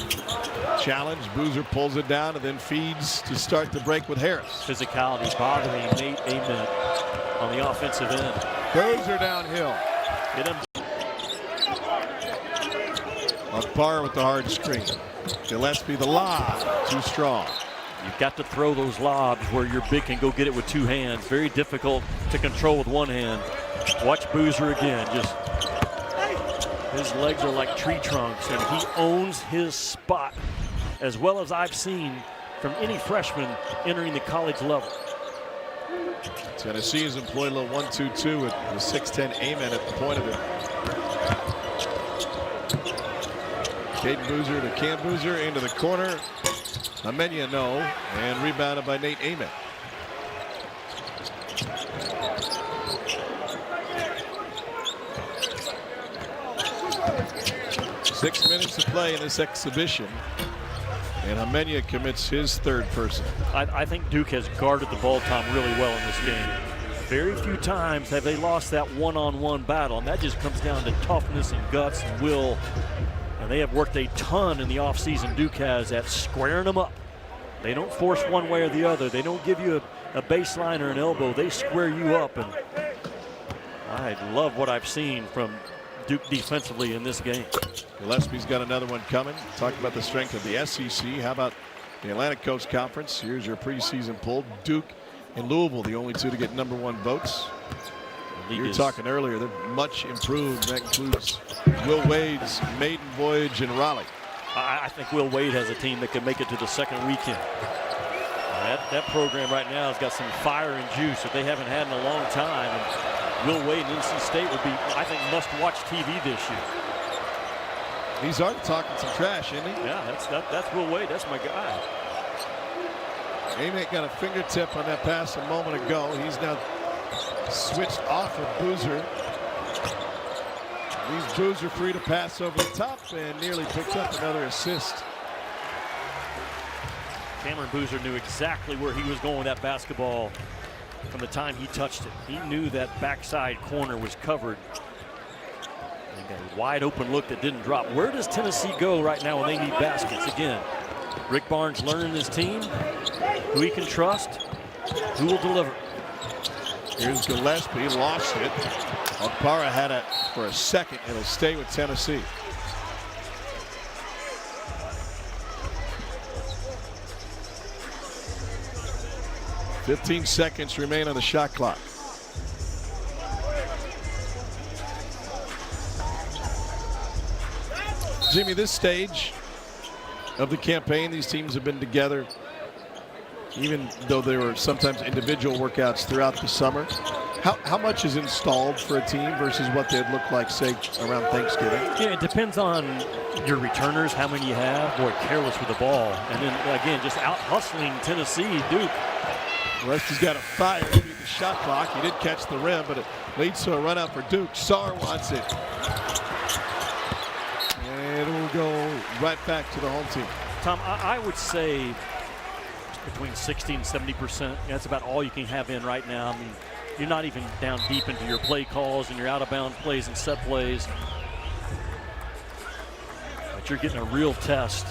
Challenge. Boozer pulls it down and then feeds to start the break with Harris. Physicality bothering Nate Amen on the offensive end. Boozer downhill. Hit him. On par with the hard screen. Gillespie the lob. Too strong. You've got to throw those lobs where your big can go get it with 2 hands. Very difficult to control with 1 hand. Watch Boozer again. Just his legs are like tree trunks, and he owns his spot as well as I've seen from any freshman entering the college level. Tennessee has employed a little 1-2-2 with the 6'10" Amen at the point of it. Caden Boozer to Cam Boozer into the corner. Amenya no, and rebounded by Nate Amen. Six minutes to play in this exhibition, and Amenya commits his 3rd person. I think Duke has guarded the ball, Tom, really well in this game. Very few times have they lost that one-on-one battle, and that just comes down to toughness and guts and will. And they have worked a ton in the offseason, Duke has, at squaring them up. They don't force one way or the other. They don't give you a baseline or an elbow. They square you up, and I love what I've seen from Duke defensively in this game. Gillespie's got another one coming. Talk about the strength of the SEC. How about the Atlantic Coast Conference? Here's your preseason poll. Duke and Louisville, the only 2 to get #1 votes. You were talking earlier, they're much improved. That includes Will Wade's maiden voyage in Raleigh. I think Will Wade has a team that can make it to the 2nd weekend. That program right now has got some fire and juice that they haven't had in a long time. And Will Wade and NC State would be, I think, must-watch TV this year. He's already talking some trash, isn't he? Yeah, that's Will Wade. That's my guy. Amen got a fingertip on that pass a moment ago. He's now switched off of Boozer. Leaves Boozer free to pass over the top and nearly picked up another assist. Cameron Boozer knew exactly where he was going with that basketball from the time he touched it. He knew that backside corner was covered. And got a wide open look that didn't drop. Where does Tennessee go right now when they need baskets? Again, Rick Barnes learning his team, who he can trust, who will deliver. Here's Gillespie, lost it. Okpara had it for a second. It'll stay with Tennessee. "15 seconds remain on the shot clock." Jimmy, this stage of the campaign, these teams have been together, even though there were sometimes individual workouts throughout the summer. How much is installed for a team versus what they'd look like, say, around Thanksgiving? Yeah, it depends on your returners, how many you have. Boy, careless with the ball. And then, again, just out-hustling Tennessee, Duke. Gillespie's got a fire to beat the shot clock. He did catch the rim, but it leads to a run out for Duke. Sarr wants it. And it'll go right back to the home team. Tom, I would say between 60 and 70%. That's about all you can have in right now. I mean, you're not even down deep into your play calls and your out-of-bounds plays and set plays. But you're getting a real test,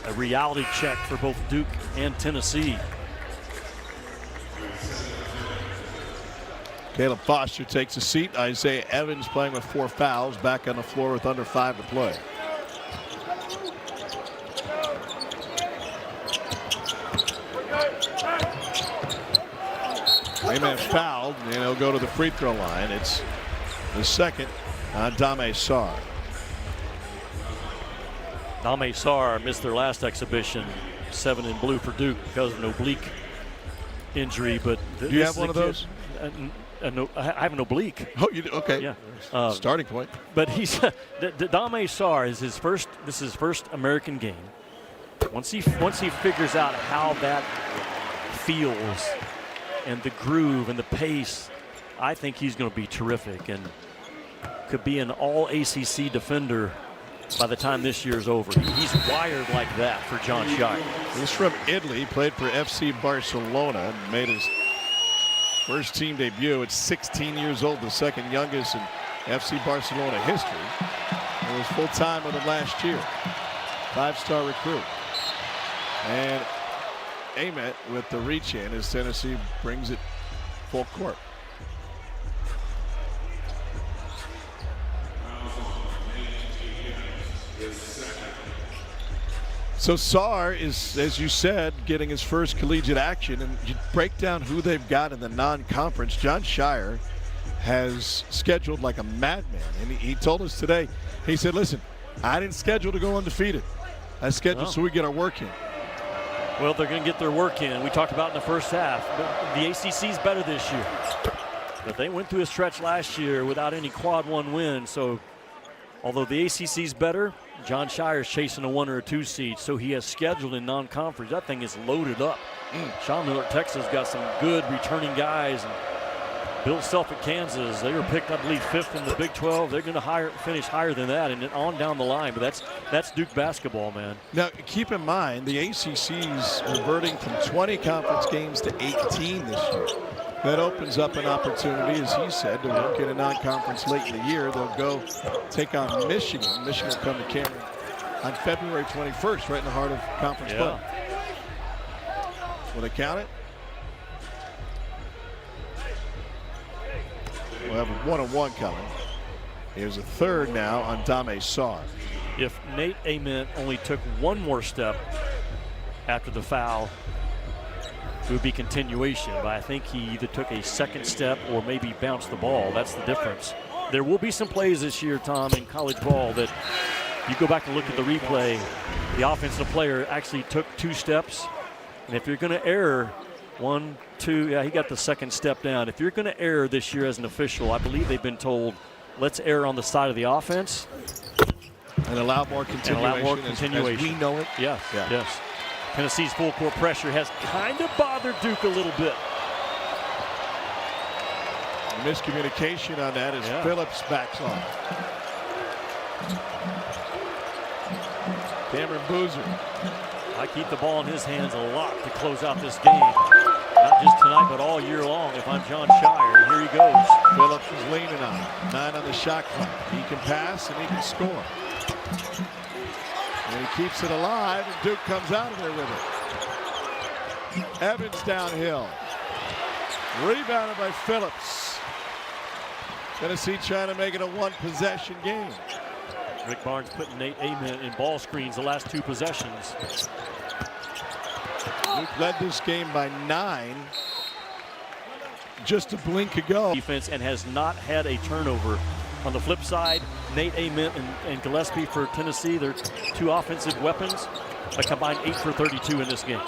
a reality check for both Duke and Tennessee. Caleb Foster takes a seat. Isaiah Evans playing with 4 fouls, back on the floor with under 5 to play. Amen fouled, and he'll go to the free throw line. It's the second on Dame Sarr. Dame Sarr missed their last exhibition, 7 in blue for Duke because of an oblique injury. But do you have one of those? No, I have an oblique. Oh, you do? Okay. Yeah. Starting point. But he's Dame Sarr is his first. This is his first American game. Once he figures out how that feels and the groove and the pace, I think he's going to be terrific and could be an all ACC defender by the time this year's over. He's wired like that for Jon Scheyer. He's from Italy, played for FC Barcelona, and made his first team debut at 16 years old, the second youngest in FC Barcelona history. He was full-time with them last year. 5-star recruit. And Ament with the reach in as Tennessee brings it full court. So Sarr is, as you said, getting his first collegiate action, and you break down who they've got in the non-conference. Jon Scheyer has scheduled like a madman, and he told us today, he said, listen, I didn't schedule to go undefeated. I scheduled so we get our work in. Well, they're going to get their work in. We talked about in the first half. But the ACC's better this year. But they went through a stretch last year without any quad one win. So although the ACC's better, Jon Scheyer's chasing a 1 or a 2 seed. So he has scheduled in non-conference. That thing is loaded up. Sean Miller at Texas got some good returning guys. And Bill Self at Kansas, they were picked, I believe, 5th in the Big 12. They're going to finish higher than that and then on down the line. But that's Duke basketball, man. Now, keep in mind, the ACC's reverting from 20 conference games to 18 this year. That opens up an opportunity, as he said, to work in a non-conference late in the year. They'll go take on Michigan. Michigan will come to Cameron on February 21st, right in the heart of conference play. Will they count it? We'll have a one-on-one coming. Here's a third now on Dame Sarr. If Nate Ament only took one more step after the foul, it would be continuation. But I think he either took a second step or maybe bounced the ball. That's the difference. There will be some plays this year, Tom, in college ball that you go back and look at the replay. The offensive player actually took 2 steps. And if you're going to err, 1, 2, yeah, he got the second step down. If you're going to err this year as an official, I believe they've been told, let's err on the side of the offense. And allow more continuation. As we know it. Yes, yes. Tennessee's full court pressure has kind of bothered Duke a little bit. Miscommunication on that as Phillips backs off. Cameron Boozer. I keep the ball in his hands a lot to close out this game. Not just tonight, but all year long if I'm Jon Scheyer. Here he goes. Phillips is leaning on him. 9 on the shot clock. He can pass and he can score. And he keeps it alive, and Duke comes out of there with it. Evans downhill. Rebounded by Phillips. Tennessee trying to make it a 1-possession game. Rick Barnes putting Nate Ament in ball screens the last 2 possessions. Duke led this game by 9. Just a blink ago. Defense and has not had a turnover. On the flip side, Nate Ament and Gillespie for Tennessee, they're 2 offensive weapons. A combined 8 for 32 in this game.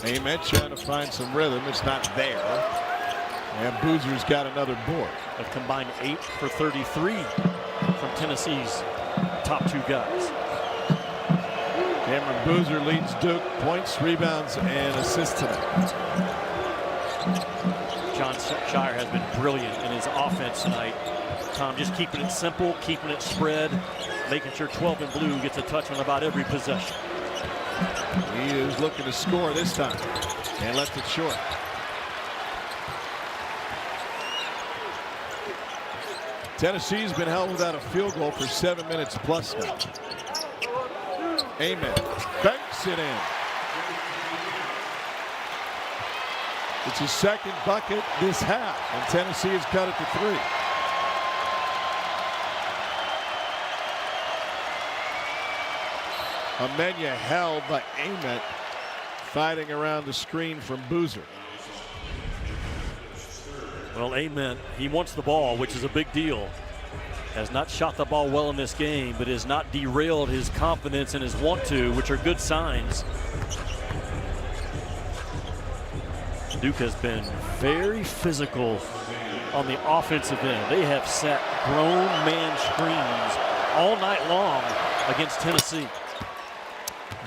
Ament trying to find some rhythm. It's not there. And Boozer's got another board. A combined 8 for 33 from Tennessee's top 2 guys. Cameron Boozer leads Duke points, rebounds, and assists tonight. Jon Scheyer has been brilliant in his offense tonight. Tom, just keeping it simple, keeping it spread, making sure 12 and blue gets a touch on about every possession. He is looking to score this time and left it short. Tennessee's been held without a field goal for 7 minutes plus now. Ament banks it in. It's his second bucket this half, and Tennessee has cut it to 3. Amenya held by Ament, fighting around the screen from Boozer. Well, Ament, he wants the ball, which is a big deal. Has not shot the ball well in this game, but has not derailed his confidence and his want to, which are good signs. Duke has been very physical on the offensive end. They have set grown man screens all night long against Tennessee.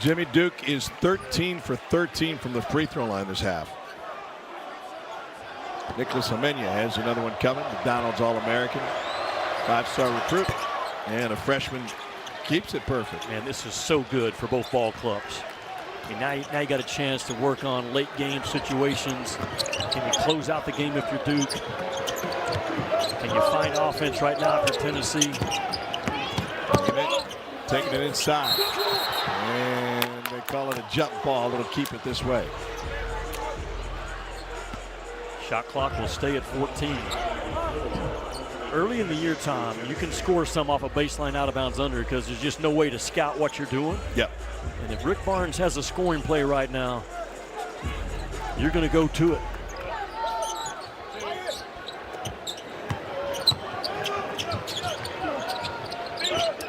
Jimmy, Duke is 13 for 13 from the free throw line this half. Nicholas Amenya has another one coming. McDonald's All-American, 5-star recruit, and a freshman keeps it perfect. Man, this is so good for both ball clubs. I mean, now you got a chance to work on late game situations. Can you close out the game if you're Duke? Can you find offense right now for Tennessee? Taking it inside. And they call it a jump ball. It'll keep it this way. Shot clock will stay at 14. Early in the year, Tom, you can score some off a baseline out of bounds under because there's just no way to scout what you're doing. Yep. And if Rick Barnes has a scoring play right now, you're going to go to it.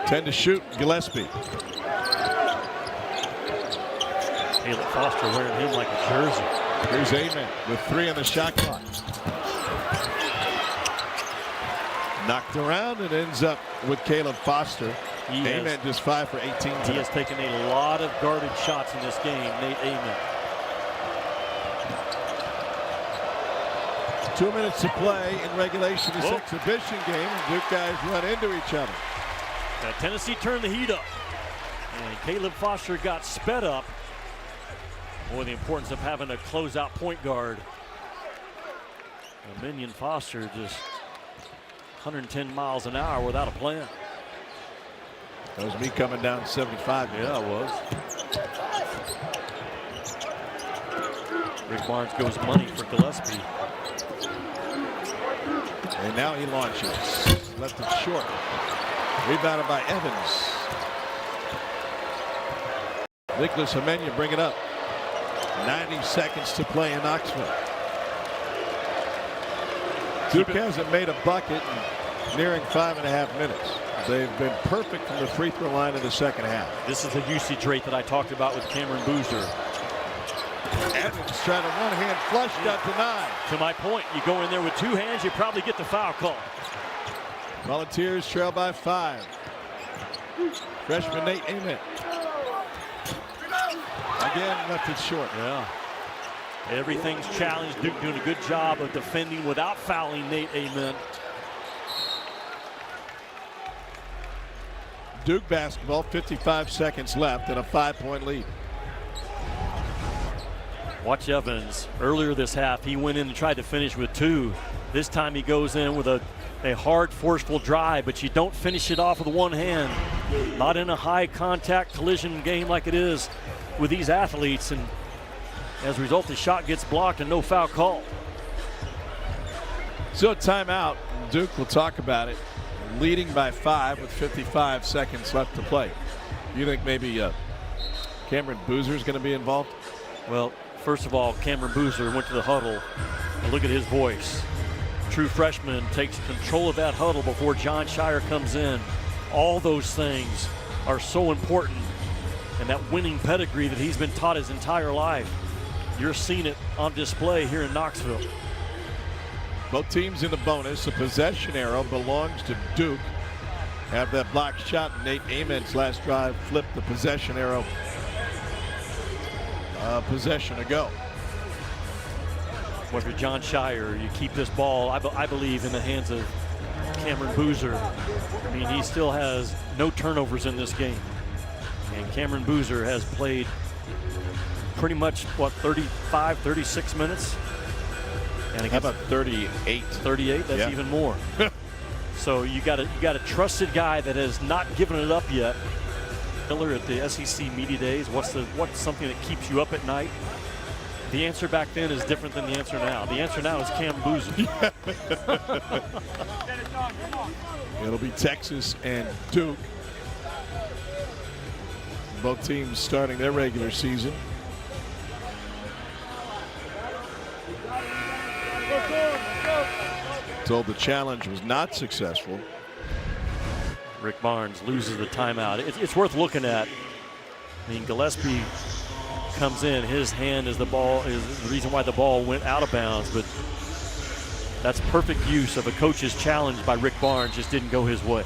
Tend to shoot, Gillespie. Caleb Foster wearing him like a jersey. Here's Amen with 3 on the shot clock. Knocked around and ends up with Caleb Foster. Amen just 5 for 18 today. He has taken a lot of guarded shots in this game, Nate Amen. 2 minutes to play in regulation. This exhibition game, and Duke guys run into each other. Now Tennessee turned the heat up, and Caleb Foster got sped up. Boy, the importance of having a closeout point guard. Minion Foster just 110 miles an hour without a plan. That was me coming down 75. Yeah, it was. Rick Barnes goes money for Gillespie. And now he launches. Left it short. Rebounded by Evans. Nicholas Amenya bring it up. 90 seconds to play in Knoxville. Duke hasn't made a bucket in nearing 5.5 minutes. They've been perfect from the free throw line in the second half. This is the usage rate that I talked about with Cameron Boozer. Evans trying to one-hand flush, got denied. To my point, you go in there with 2 hands, you probably get the foul call. Volunteers trail by 5. Freshman Nate Amen. Again, left it short. Yeah. Everything's challenged. Duke doing a good job of defending without fouling Nate Amen. Duke basketball, 55 seconds left and a 5-point lead. Watch Evans. Earlier this half, he went in and tried to finish with 2. This time he goes in with a hard, forceful drive, but you don't finish it off with one hand. Not in a high contact collision game like it is with these athletes, and as a result the shot gets blocked and no foul call. So timeout. Duke will talk about it. Leading by 5 with 55 seconds left to play. You think maybe Cameron Boozer is going to be involved? Well, first of all, Cameron Boozer went to the huddle, and look at his voice. True freshman takes control of that huddle before John Shire comes in. All those things are so important, and that winning pedigree that he's been taught his entire life. You're seeing it on display here in Knoxville. Both teams in the bonus. The possession arrow belongs to Duke. Have that blocked shot. Nate Amen's last drive flipped the possession arrow. Possession ago. Well, if you're John Shire, you keep this ball, I believe, in the hands of Cameron Boozer. I mean, he still has no turnovers in this game. And Cameron Boozer has played pretty much, 35, 36 minutes? And how about 38? 38, that's even more. So you got a trusted guy that has not given it up yet. Miller at the SEC Media Days, what's something that keeps you up at night? The answer back then is different than the answer now. The answer now is Cam Boozer. It'll be Texas and Duke. Both teams starting their regular season. Told the challenge was not successful. Rick Barnes loses the timeout. It's worth looking at. I mean, Gillespie comes in. His hand is the reason why the ball went out of bounds, but that's perfect use of a coach's challenge by Rick Barnes. Just didn't go his way.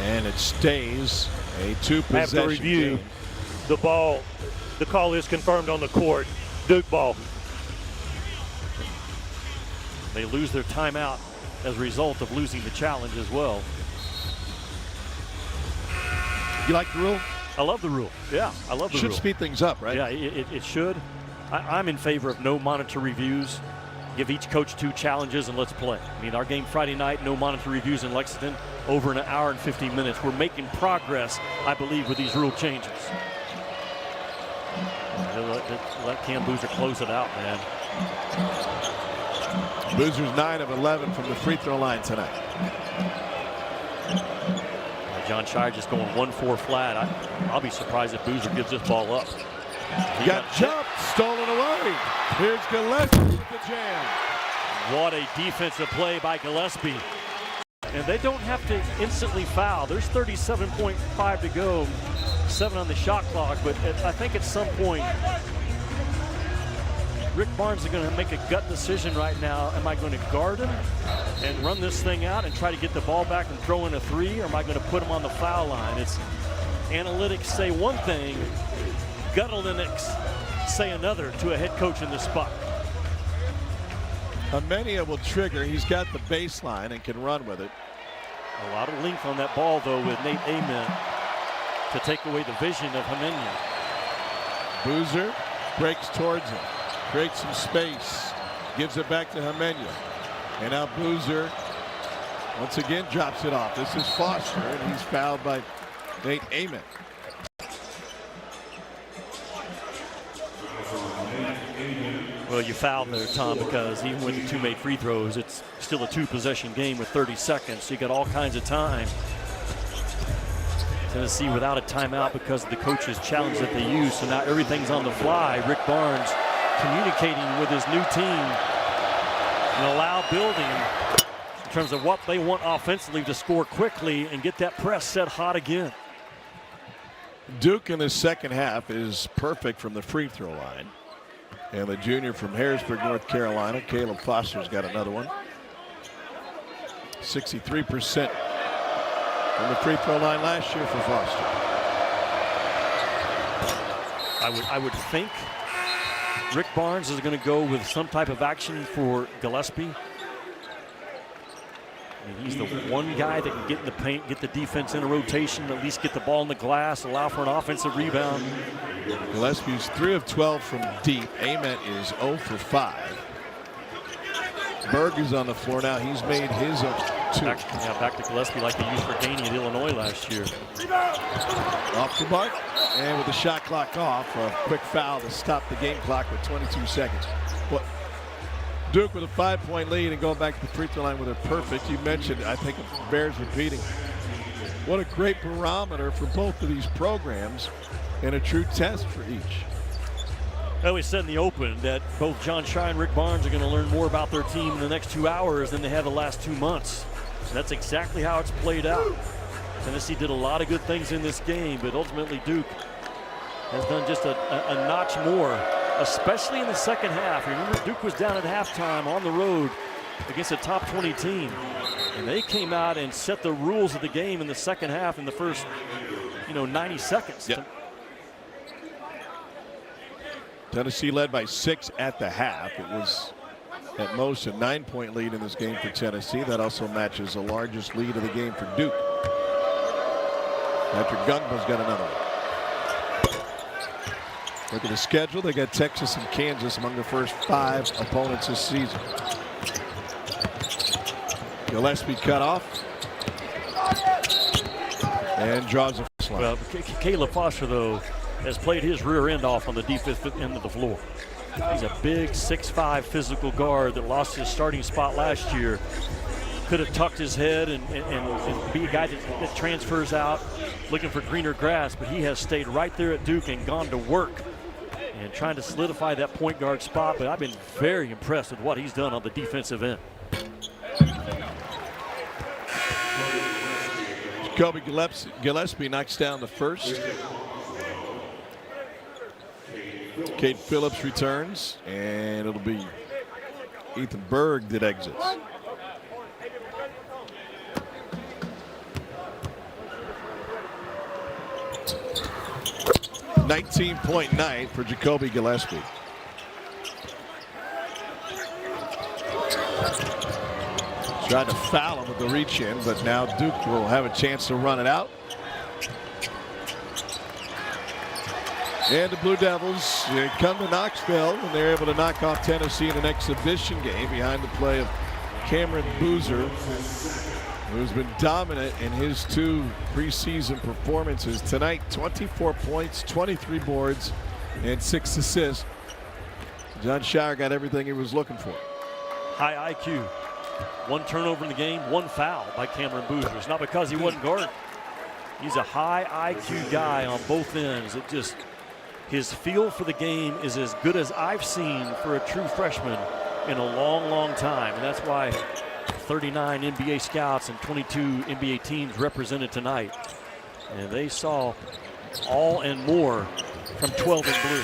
And it stays a 2-possession I have to review game. The ball. The call is confirmed on the court. Duke ball. They lose their timeout as a result of losing the challenge as well. You like the rule? I love the rule. Yeah, I love the rule. Should speed things up, right? Yeah, it should. I'm in favor of no monitor reviews. Give each coach 2 challenges and let's play. I mean, our game Friday night, no monitor reviews in Lexington, over an hour and 15 minutes. We're making progress, I believe, with these rule changes. Let Cam Boozer close it out, man. Boozer's 9 of 11 from the free throw line tonight. John Shire just going 1-4 flat. I'll be surprised if Boozer gives this ball up. He got jumped, stolen away. Here's Gillespie with the jam. What a defensive play by Gillespie. And they don't have to instantly foul. There's 37.5 to go, 7 on the shot clock, but I think at some point, Rick Barnes is going to make a gut decision right now. Am I going to guard him and run this thing out and try to get the ball back and throw in a 3, or am I going to put him on the foul line? It's analytics say one thing, gut analytics say another to a head coach in this spot. Amenia will trigger. He's got the baseline and can run with it. A lot of length on that ball, though, with Nate Amen to take away the vision of Hamenia. Boozer breaks towards him, creates some space, gives it back to Hamenia. And now Boozer once again drops it off. This is Foster, and he's fouled by Nate Amen. Well, you fouled there, Tom, because even with the 2 made free throws, it's still a 2-possession game with 30 seconds. So you got all kinds of time. Tennessee without a timeout because of the coach's challenge that they use. So now everything's on the fly. Rick Barnes communicating with his new team and allow building in terms of what they want offensively to score quickly and get that press set hot again. Duke in the second half is perfect from the free throw line. And the junior from Harrisburg, North Carolina, Caleb Foster's got another one. 63% from the free throw line last year for Foster. I would think Rick Barnes is going to go with some type of action for Gillespie. I mean, he's the one guy that can get in the paint, get the defense in a rotation, at least get the ball in the glass, allow for an offensive rebound. Gillespie's 3 of 12 from deep. Ament is 0 for 5. Berg is on the floor now. He's made his 2. Back to Gillespie like they used for Gainey at Illinois last year. Off the mark, and with the shot clock off, a quick foul to stop the game clock with 22 seconds. But Duke with a 5-point lead and going back to the free throw line with a perfect. You mentioned, I think it bears repeating, what a great barometer for both of these programs and a true test for each. I always said in the open that both John Shire and Rick Barnes are going to learn more about their team in the next 2 hours than they have the last 2 months. And that's exactly how it's played out. Tennessee did a lot of good things in this game, but ultimately Duke has done just a notch more, especially in the second half. Remember, Duke was down at halftime on the road against a top 20 team. And they came out and set the rules of the game in the second half in the first, 90 seconds. Yep. Tennessee led by 6 at the half. It was at most a 9-point lead in this game for Tennessee. That also matches the largest lead of the game for Duke. Patrick Gungba's got another one. Look at the schedule. They got Texas and Kansas among the first 5 opponents this season. Gillespie cut off and draws a first line. Well, Caleb Foster, though, has played his rear end off on the defensive end of the floor. He's a big 6'5" physical guard that lost his starting spot last year. Could have tucked his head and be a guy that transfers out looking for greener grass, but he has stayed right there at Duke and gone to work and trying to solidify that point guard spot. But I've been very impressed with what he's done on the defensive end. Jacoby Gillespie knocks down the first. Cade Phillips returns, and it'll be Ethan Berg that exits. .19 night for Jacoby Gillespie. Tried to foul him with the reach in, but now Duke will have a chance to run it out. And the Blue Devils come to Knoxville, and they're able to knock off Tennessee in an exhibition game behind the play of Cameron Boozer, who's been dominant in his 2 preseason performances. Tonight, 24 points, 23 boards, and 6 assists. John Shire got everything he was looking for. High IQ. 1 turnover in the game, 1 foul by Cameron Boozer. It's not because he wasn't guarded. He's a high IQ guy on both ends. His feel for the game is as good as I've seen for a true freshman in a long, long time. And that's why 39 NBA scouts and 22 NBA teams represented tonight. And they saw all and more from 12 in blue.